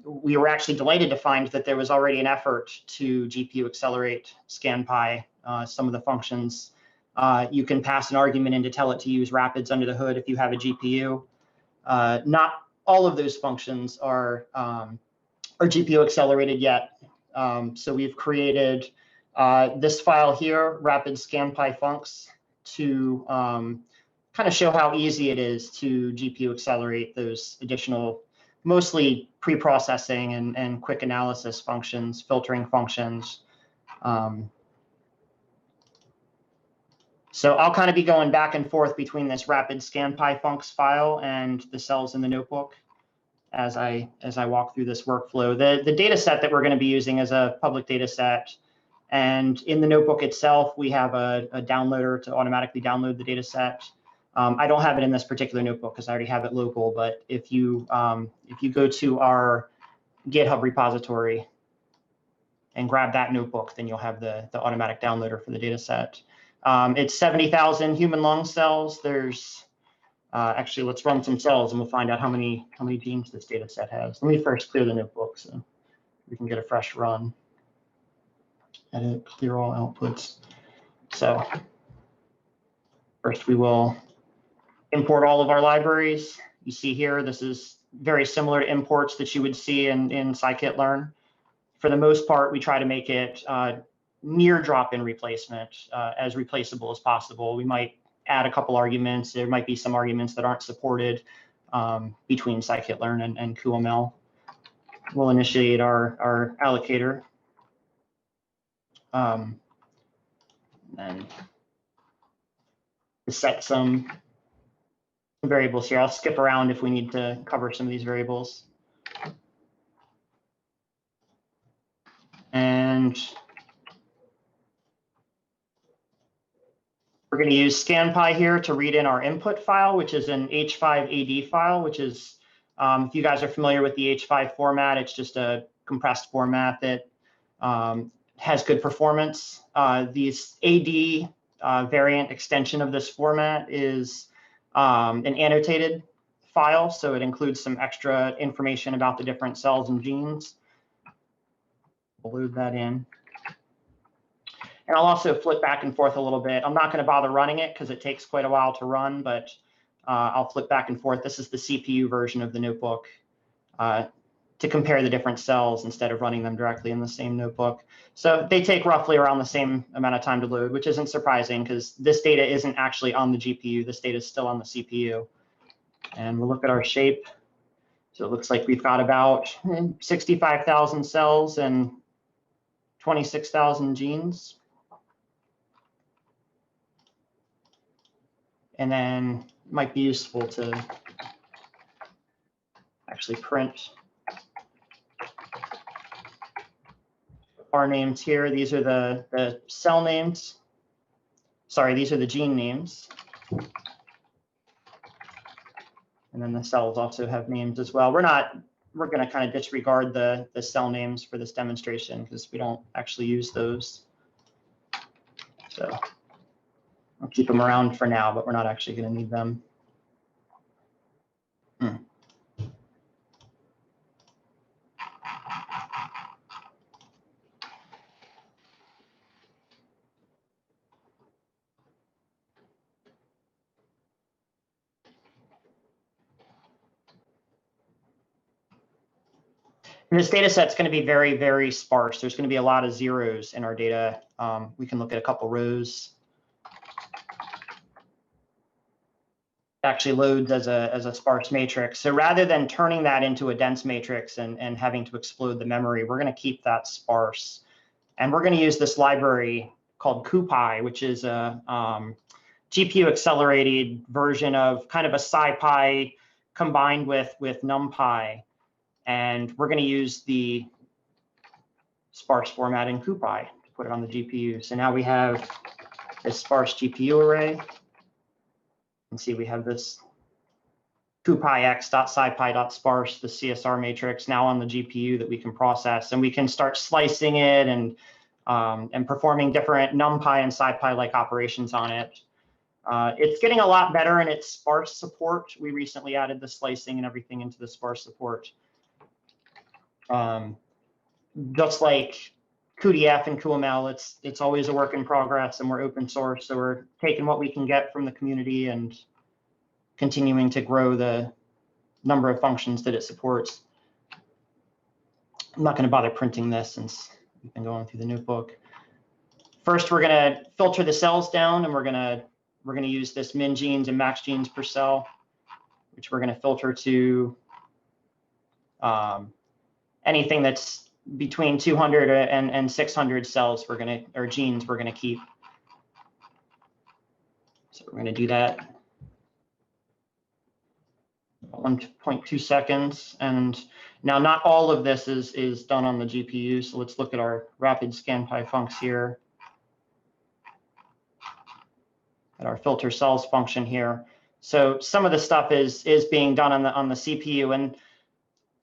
We were actually delighted to find that there was already an effort to GPU accelerate ScanPy. Some of the functions you can pass an argument in to tell it to use Rapids under the hood if you have a GPU. Not all of those functions are GPU accelerated yet. So we've created this file here, Rapids ScanPy funcs, to kind of show how easy it is to GPU accelerate those additional, mostly pre-processing and quick analysis functions, filtering functions. So I'll kind of be going back and forth between this Rapids ScanPy funcs file and the cells in the notebook as I walk through this workflow. The data set that we're going to be using is a public data set. And in the notebook itself, we have a downloader to automatically download the data set. I don't have it in this particular notebook because I already have it local, but if you go to our GitHub repository and grab that notebook, then you'll have the automatic downloader for the data set. It's 70,000 human lung cells. There's actually, let's run some cells and we'll find out how many genes this data set has. Let me first clear the notebook so we can get a fresh run. Edit, clear all outputs. So first we will import all of our libraries. You see here, this is very similar to imports that you would see in scikit-learn. For the most part, we try to make it near drop-in replacement, as replaceable as possible. We might add a couple arguments. There might be some arguments that aren't supported between scikit-learn and QML. We'll initiate our allocator. And set some variables here. I'll skip around if we need to cover some of these variables. And we're going to use scanpy here to read in our input file, which is an H5AD file, which is, if you guys are familiar with the H5 format, it's just a compressed format that has good performance. These AD variant extension of this format is an annotated file, so it includes some extra information about the different cells and genes. We'll load that in. And I'll also flip back and forth a little bit. I'm not going to bother running it because it takes quite a while to run, but I'll flip back and forth. This is the CPU version of the notebook to compare the different cells instead of running them directly in the same notebook. So they take roughly around the same amount of time to load, which isn't surprising because this data isn't actually on the GPU. This data is still on the CPU. And we'll look at our shape. So it looks like we've got about 65,000 cells and 26,000 genes. And then it might be useful to actually print our names here. These are the cell names. Sorry, these are the gene names. And then the cells also have names as well. We're going to kind of disregard the cell names for this demonstration because we don't actually use those. So I'll keep them around for now, but we're not actually going to need them. And this data set is going to be very, very sparse. There's going to be a lot of zeros in our data. We can look at a couple rows. It actually loads as a sparse matrix. So rather than turning that into a dense matrix and having to explode the memory, we're going to keep that sparse. And we're going to use this library called CuPy, which is a GPU accelerated version of kind of a SciPy combined with NumPy. And we're going to use the sparse format in CuPy to put it on the GPU. So now we have this sparse GPU array. You can see we have this CuPyX.scipy.sparse, the CSR matrix now on the GPU that we can process, and we can start slicing it and performing different NumPy and SciPy-like operations on it. It's getting a lot better in its sparse support. We recently added the slicing and everything into the sparse support. Just like cuDF and QML, it's always a work in progress, and we're open source, so we're taking what we can get from the community and continuing to grow the number of functions that it supports. I'm not going to bother printing this since we've been going through the notebook. First, we're going to filter the cells down, and we're going to use this min genes and max genes per cell, which we're going to filter to anything that's between 200 and 600 cells or genes we're going to keep. So we're going to do that 1.2 seconds. And now not all of this is done on the GPU. So let's look at our rapid scanpy funcs here. At our filter cells function here. So some of the stuff is being done on the CPU. And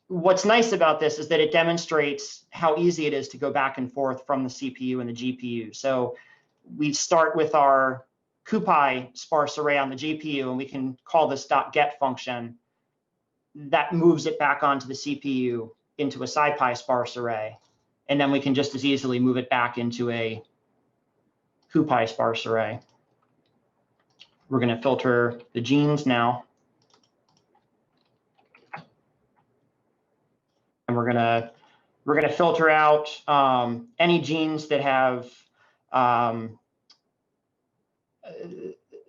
what's nice about this is that it demonstrates how easy it is to go back and forth from the CPU and the GPU. So we start with our CuPy sparse array on the GPU, and we can call this .get function. That moves it back onto the CPU into a SciPy sparse array. And then we can just as easily move it back into a CuPy sparse array. We're going to filter the genes now. And we're going to filter out any genes that have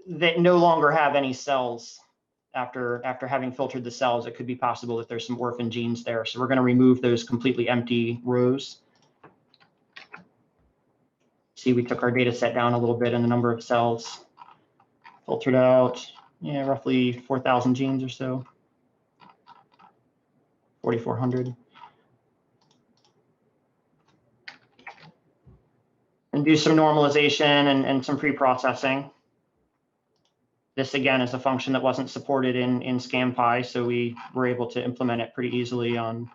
that no longer have any cells. After having filtered the cells, it could be possible that there's some orphan genes there. So we're going to remove those completely empty rows. See, we took our data set down a little bit in the number of cells. Filtered out, yeah, roughly 4,000 genes or so. 4,400. And do some normalization and some pre-processing. This, again, is a function that wasn't supported in ScanPy, so we were able to implement it pretty easily on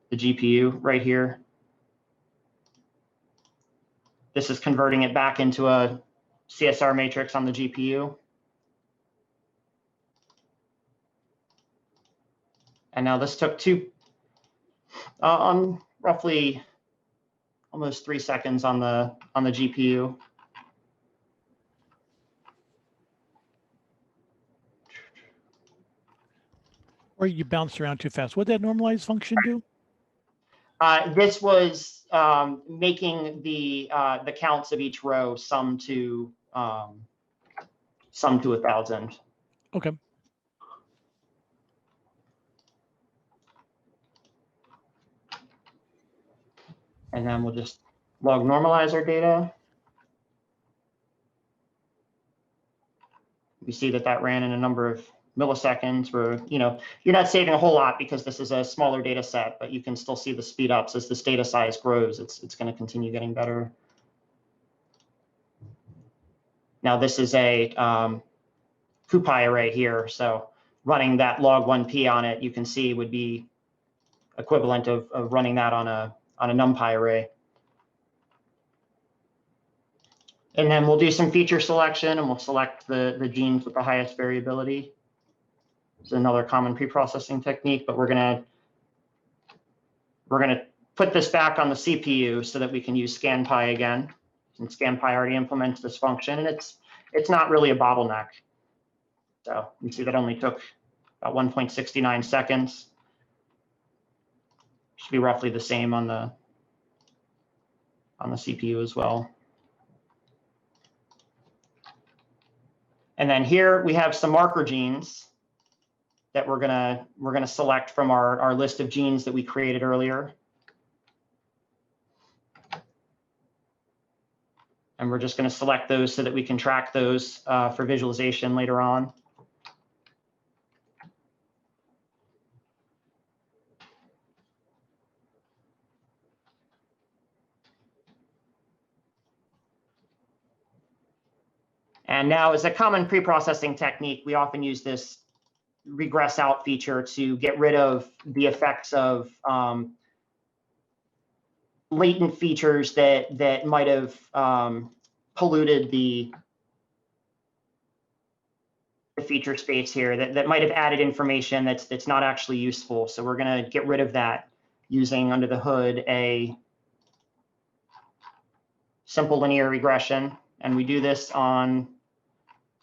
the GPU right here. This is converting it back into a CSR matrix on the GPU. And now this took roughly almost 3 seconds on the GPU. Or you bounced around too fast. What did that normalize function do? This was making the counts of each row sum to 1,000. Okay. And then we'll just log normalize our data. We see that ran in a number of milliseconds where, you're not saving a whole lot because this is a smaller data set, but you can still see the speed ups as this data size grows. It's going to continue getting better. Now this is a CuPy array here. So running that log1p on it, you can see would be equivalent of running that on a NumPy array. And then we'll do some feature selection, and we'll select the genes with the highest variability. It's another common pre-processing technique, but we're gonna put this back on the CPU so that we can use ScanPy again. And ScanPy already implements this function, and it's not really a bottleneck. So you see that only took about 1.69 seconds. Should be roughly the same on the CPU as well. And then here we have some marker genes that we're gonna select from our list of genes that we created earlier. And we're just gonna select those so that we can track those for visualization later on. And now, as a common pre-processing technique, we often use this regress out feature to get rid of the effects of latent features that might have polluted the feature space here, that might have added information that's not actually useful. So we're going to get rid of that using, under the hood, a simple linear regression. And we do this on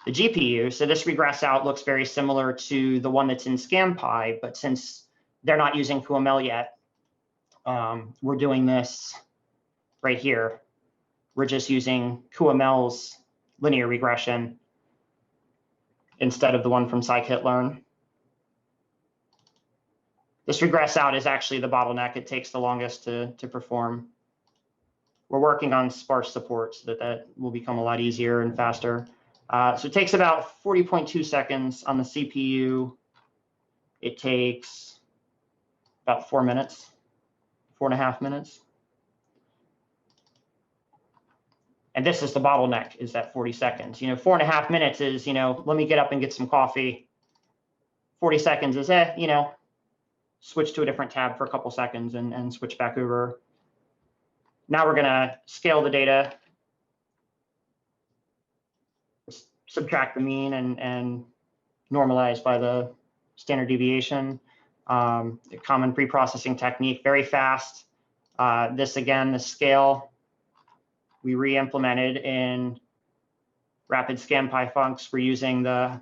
the GPU. So this regress out looks very similar to the one that's in ScanPy, but since they're not using QML yet, we're doing this right here. We're just using QML's linear regression instead of the one from scikit-learn. This regress out is actually the bottleneck. It takes the longest to perform. We're working on sparse support so that will become a lot easier and faster. So it takes about 40.2 seconds on the CPU. It takes about 4 minutes, 4.5 minutes. And this is the bottleneck, is that 40 seconds. 4.5 minutes is, let me get up and get some coffee. 40 seconds is, switch to a different tab for a couple seconds and switch back over. Now we're going to scale the data, subtract the mean, and normalize by the standard deviation. A common pre-processing technique, very fast. This again, the scale, we re-implemented in rapid ScanPy funcs. We're using the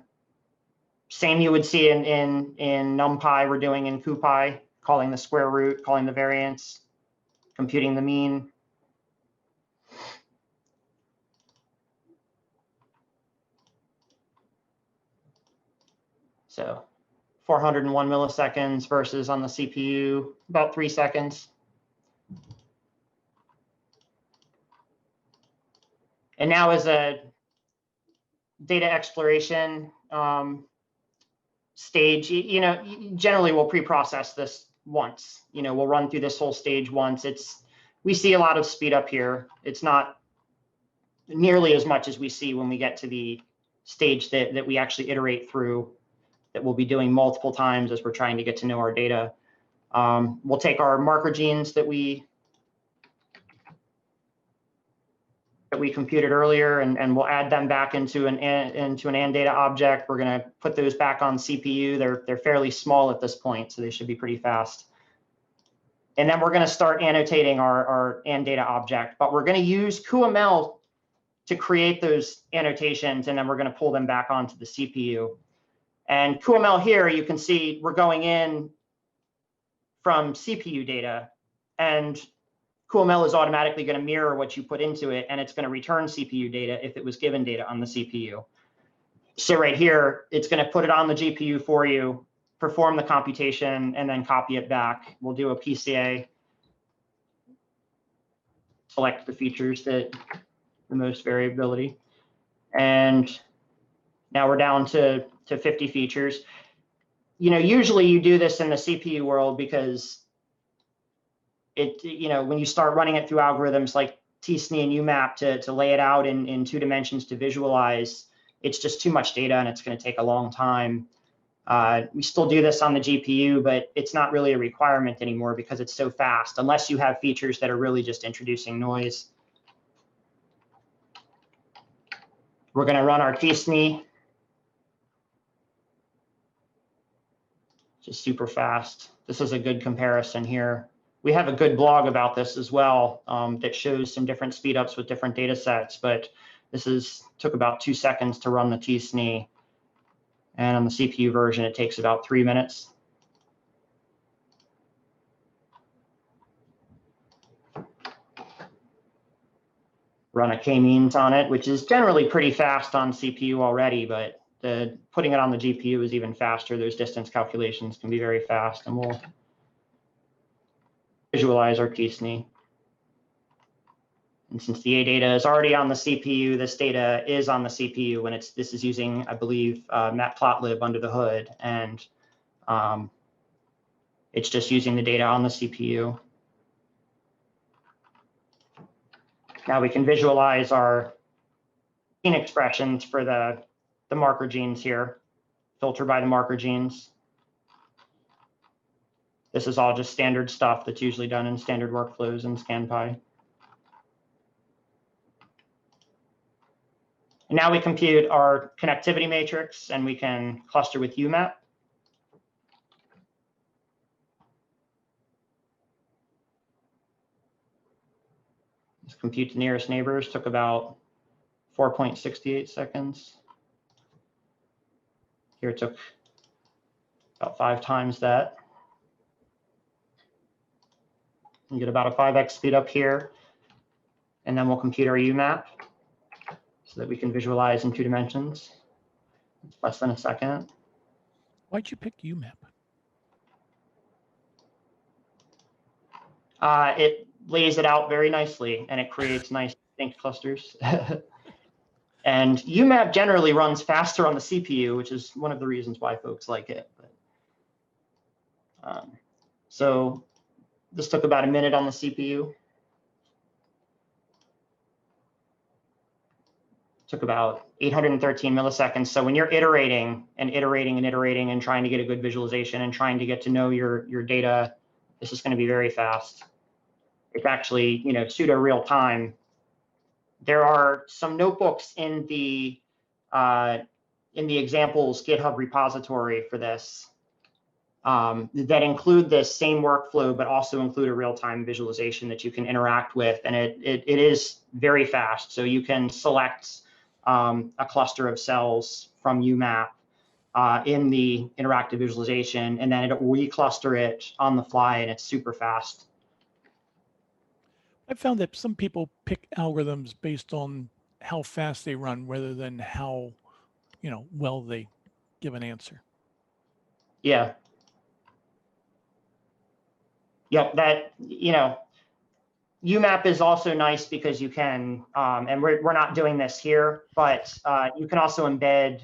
same you would see in NumPy, we're doing in CuPy, calling the square root, calling the variance, computing the mean. So 401 milliseconds versus on the CPU, about 3 seconds. And now as a data exploration stage, generally we'll pre-process this once. We'll run through this whole stage once. We see a lot of speed up here. It's not nearly as much as we see when we get to the stage that we actually iterate through, that we'll be doing multiple times as we're trying to get to know our data. We'll take our marker genes that we computed earlier, and we'll add them back into an AND data object. We're going to put those back on CPU. They're fairly small at this point, so they should be pretty fast. And then we're going to start annotating our AND data object, but we're going to use QML to create those annotations, and then we're going to pull them back onto the CPU. And QML here, you can see we're going in from CPU data, and QML is automatically going to mirror what you put into it, and it's going to return CPU data if it was given data on the CPU. So right here, it's going to put it on the GPU for you, perform the computation, and then copy it back. We'll do a PCA, select the features that the most variability. And now we're down to 50 features. Usually you do this in the CPU world because when you start running it through algorithms like tsne and UMAP to lay it out in 2 dimensions to visualize, it's just too much data and it's going to take a long time. We still do this on the GPU, but it's not really a requirement anymore because it's so fast, unless you have features that are really just introducing noise. We're going to run our tsne. Just super fast. This is a good comparison here. We have a good blog about this as well that shows some different speed ups with different data sets, but this took about 2 seconds to run the tsne. And on the CPU version, it takes about 3 minutes. Run a k-means on it, which is generally pretty fast on CPU already, but putting it on the GPU is even faster. Those distance calculations can be very fast, and we'll visualize our tsne. And since the A data is already on the CPU, this data is on the CPU when this is using, I believe, matplotlib under the hood, and it's just using the data on the CPU. Now we can visualize our gene expressions for the marker genes here, filter by the marker genes. This is all just standard stuff that's usually done in standard workflows in ScanPy. And now we compute our connectivity matrix, and we can cluster with UMAP. Let's compute the nearest neighbors. Took about 4.68 seconds. Here it took about 5 times that. You get about a 5x speed up here. And then we'll compute our UMAP so that we can visualize in 2 dimensions. It's less than a second. Why'd you pick UMAP? It lays it out very nicely, and it creates nice distinct clusters. And UMAP generally runs faster on the CPU, which is one of the reasons why folks like it. So this took about a minute on the CPU. Took about 813 milliseconds. So when you're iterating and iterating and iterating and trying to get a good visualization and trying to get to know your data, this is going to be very fast. it's actually, you know, pseudo real time. There are some notebooks in the examples GitHub repository for this that include this same workflow, but also include a real-time visualization that you can interact with, and it is very fast. So you can select a cluster of cells from UMAP in the interactive visualization, and then it'll recluster it on the fly, and it's super fast. I found that some people pick algorithms based on how fast they run rather than how, you know, well they give an answer. Yeah. Yep, that, you know, UMAP is also nice because you can, and we're not doing this here, but you can also embed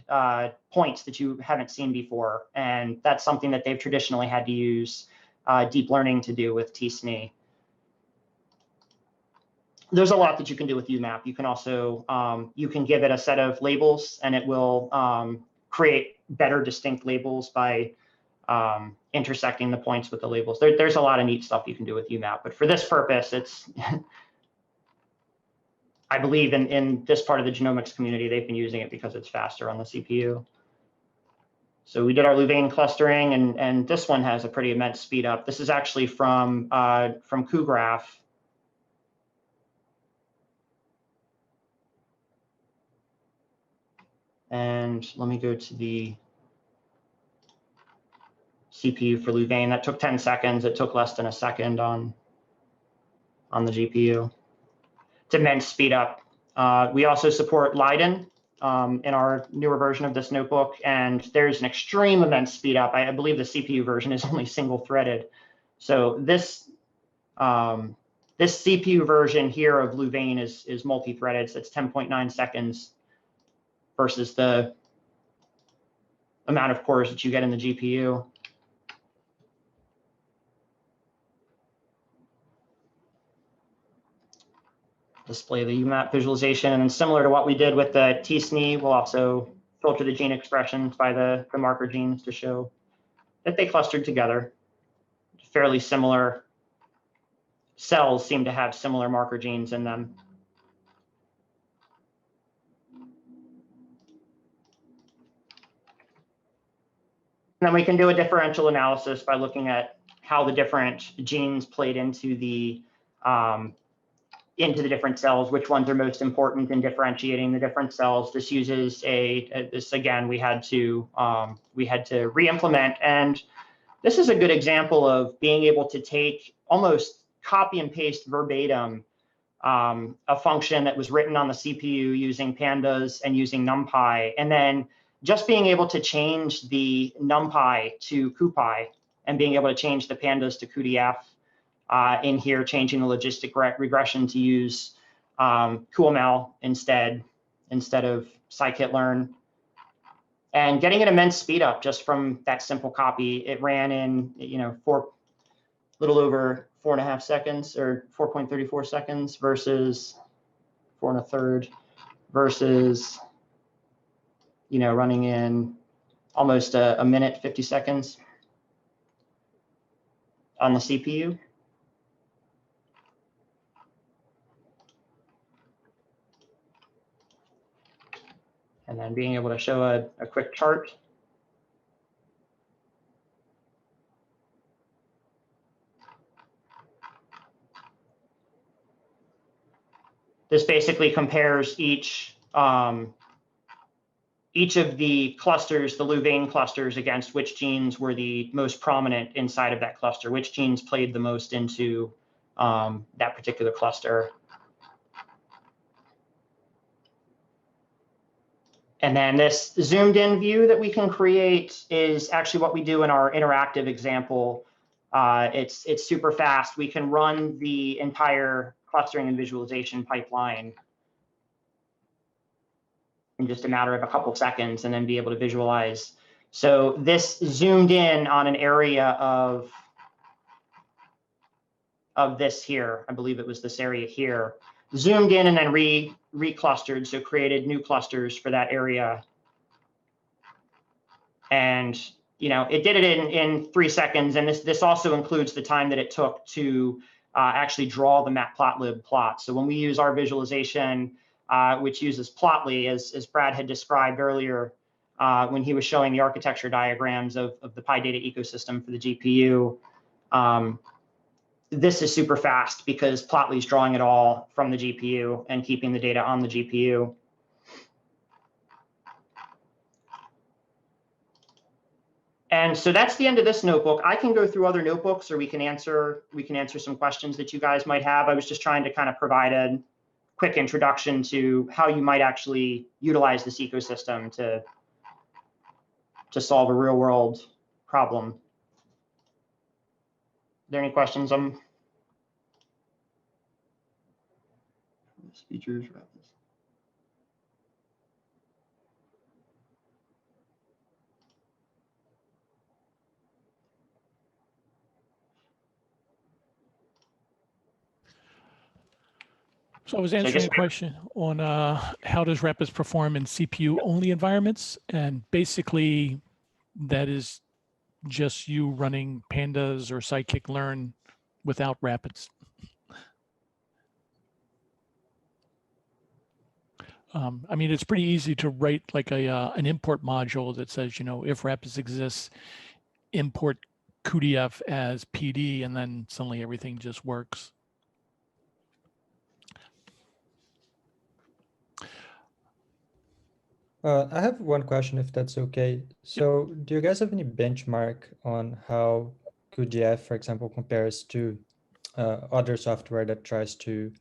points that you haven't seen before. And that's something that they've traditionally had to use deep learning to do with TSNE. There's a lot that you can do with UMAP. You can also, you can give it a set of labels, and it will create better distinct labels by intersecting the points with the labels. There's a lot of neat stuff you can do with UMAP, but for this purpose, it's, I believe in this part of the genomics community, they've been using it because it's faster on the CPU. So we did our Louvain clustering, and this one has a pretty immense speed up. This is actually from cuGraph. And let me go to the CPU for Louvain. That took 10 seconds. It took less than a second on the GPU. It's immense speed up. We also support Leiden in our newer version of this notebook, and there's an extreme immense speed up. I believe the CPU version is only single threaded. So this this CPU version here of Louvain is multi-threaded. So it's 10.9 seconds versus the amount of cores that you get in the GPU. Display the UMAP visualization, and similar to what we did with the TSNE, we'll also filter the gene expressions by the marker genes to show that they clustered together. Fairly similar cells seem to have similar marker genes in them. And then we can do a differential analysis by looking at how the different genes played into the different cells, which ones are most important in differentiating the different cells. This uses this again, we had to re-implement, and this is a good example of being able to take almost copy and paste verbatim a function that was written on the CPU using pandas and using NumPy, and then just being able to change the NumPy to CuPy and being able to change the pandas to cuDF. In here, changing the logistic regression to use QML instead of scikit-learn, and getting an immense speed up just from that simple copy. It ran in, you know, little over 4.5 seconds, or 4.34 seconds versus 4 1/3 versus, you know, running in almost a minute 50 seconds on the CPU. And then being able to show a quick chart. This basically compares each of the clusters, the Louvain clusters, against which genes were the most prominent inside of that cluster, which genes played the most into that particular cluster. And then this zoomed in view that we can create is actually what we do in our interactive example. It's super fast. We can run the entire clustering and visualization pipeline in just a matter of a couple seconds and then be able to visualize. So this zoomed in on an area of this here. I believe it was this area here. Zoomed in and then reclustered, so created new clusters for that area. And you know, it did it in 3 seconds, and this also includes the time that it took to actually draw the matplotlib plot. So when we use our visualization, which uses Plotly, as Brad had described earlier, when he was showing the architecture diagrams of the PyData ecosystem for the GPU, this is super fast because Plotly is drawing it all from the GPU and keeping the data on the GPU. And so that's the end of this notebook. I can go through other notebooks, or we can answer some questions that you guys might have. I was just trying to kind of provide a quick introduction to how you might actually utilize this ecosystem to solve a real world problem. Are there any questions on features? So I was answering a question on how does RAPIDS perform in CPU-only environments, and basically that is just you running pandas or scikit-learn without RAPIDS. I mean, it's pretty easy to write like an import module that says, you know, if RAPIDS exists, import cuDF as PD, and then suddenly everything just works. I have one question, if that's okay. So do you guys have any benchmark on how cuDF, for example, compares to other software that tries to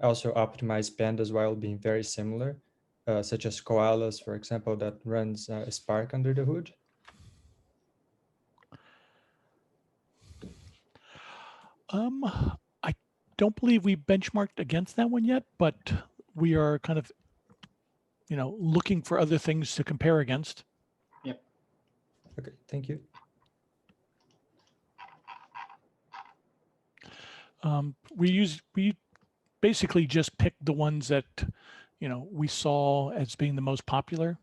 also optimize pandas while being very similar, such as Koalas, for example, that runs Spark under the hood? I don't believe we benchmarked against that one yet, but we are kind of, you know, looking for other things to compare against. Yep. Okay, thank you. We basically just picked the ones that, you know, we saw as being the most popular.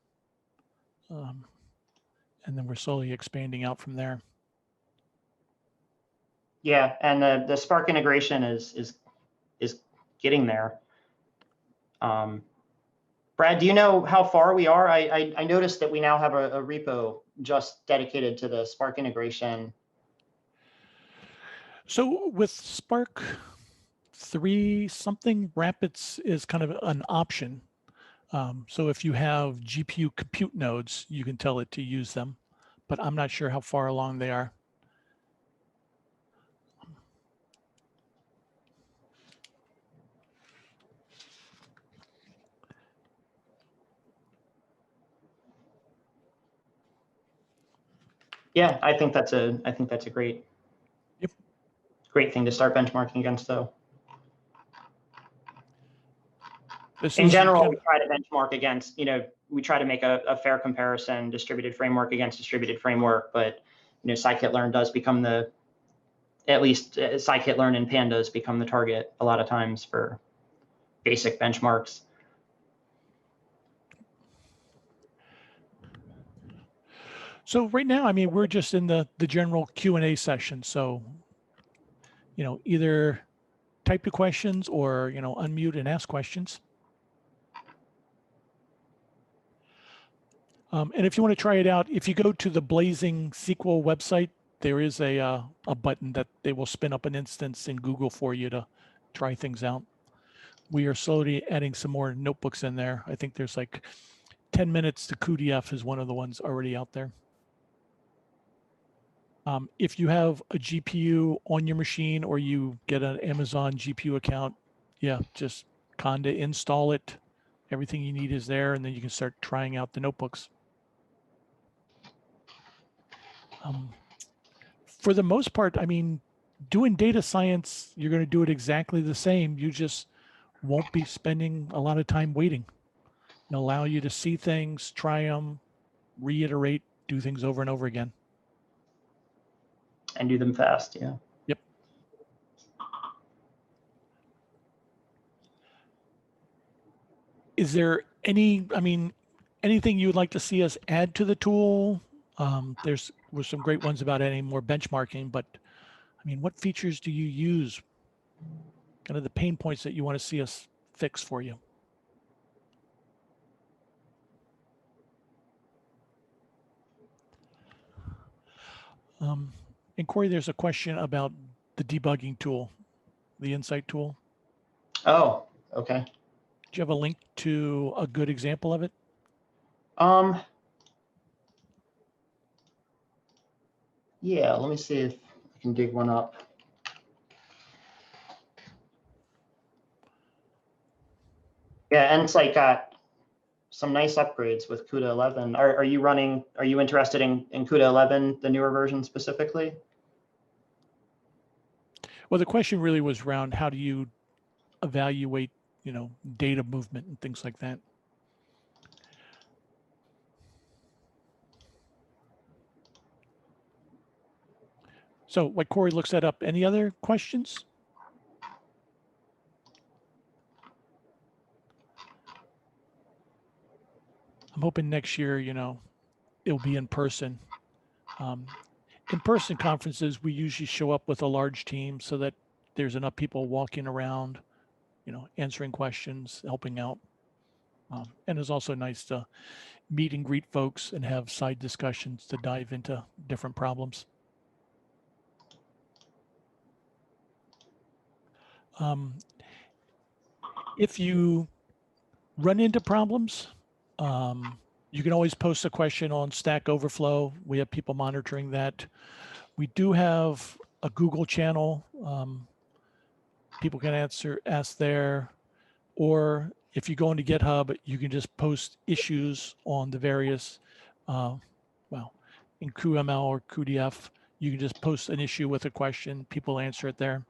And then we're slowly expanding out from there. Yeah, and the Spark integration is getting there. Brad, do you know how far we are? I noticed that we now have a repo just dedicated to the Spark integration. So with Spark 3 something, RAPIDS is kind of an option. So if you have GPU compute nodes, you can tell it to use them, but I'm not sure how far along they are. Yeah, I think that's a great thing to start benchmarking against, though. In general, we try to benchmark against, you know, we try to make a fair comparison, distributed framework against distributed framework, but, you know, scikit-learn does become at least scikit-learn and pandas become the target a lot of times for basic benchmarks. So right now, I mean, we're just in the general Q&A session. So, you know, either type your questions or, you know, unmute and ask questions. And if you want to try it out, if you go to the Blazing SQL website, there is a button that they will spin up an instance in Google for you to try things out. We are slowly adding some more notebooks in there. I think there's like 10 minutes to cuDF is one of the ones already out there. If you have a GPU on your machine or you get an Amazon GPU account, yeah, just Conda install it. Everything you need is there, and then you can start trying out the notebooks. For the most part, I mean, doing data science, you're going to do it exactly the same. You just won't be spending a lot of time waiting. It'll allow you to see things, try them, reiterate, do things over and over again. And do them fast, yeah. Yep. Is there anything you would like to see us add to the tool? Was some great ones about adding more benchmarking, but I mean, what features do you use kind of the pain points that you want to see us fix for you. And Corey, there's a question about the debugging tool, the Insight tool. Oh, okay. Do you have a link to a good example of it? Yeah, let me see if I can dig one up. Yeah, and it's like got some nice upgrades with CUDA 11. Are you interested in CUDA 11, the newer version specifically? Well, the question really was around how do you evaluate, data movement and things like that. So what Corey looks that up, any other questions? I'm hoping next year, it'll be in person. In-person conferences, we usually show up with a large team so that there's enough people walking around, answering questions, helping out. And it's also nice to meet and greet folks and have side discussions to dive into different problems. If you run into problems, you can always post a question on Stack Overflow. We have people monitoring that. We do have a Google channel. People can ask there, or if you go into GitHub, you can just post issues on the various, in QML or QDF, you can just post an issue with a question, people answer it there.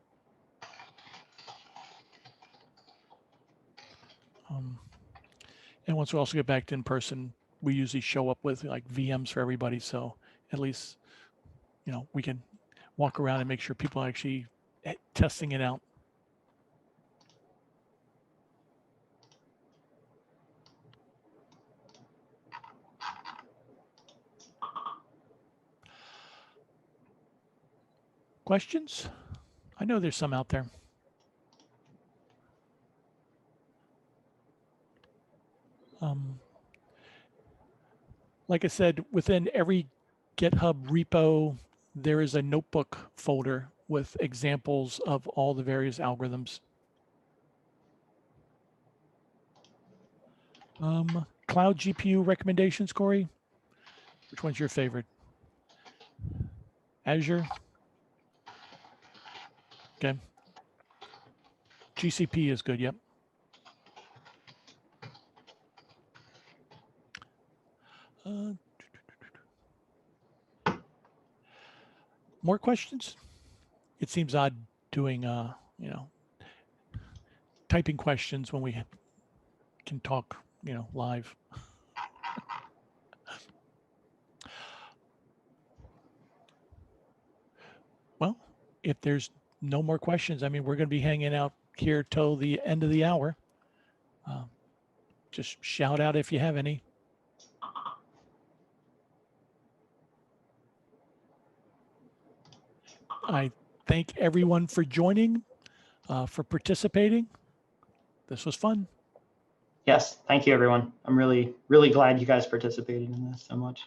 And once we also get back to in-person, we usually show up with like VMs for everybody. So at least, we can walk around and make sure people are actually testing it out. Questions? I know there's some out there. Like I said, within every GitHub repo, there is a notebook folder with examples of all the various algorithms. Cloud GPU recommendations, Corey? Which one's your favorite? Azure? Okay. GCP is good, yep. More questions? It seems odd doing, typing questions when we can talk, live. Well, if there's no more questions, I mean, we're going to be hanging out here till the end of the hour. Just shout out if you have any. I thank everyone for joining, for participating. This was fun. Yes, thank you, everyone. I'm really, really glad you guys participated in this so much.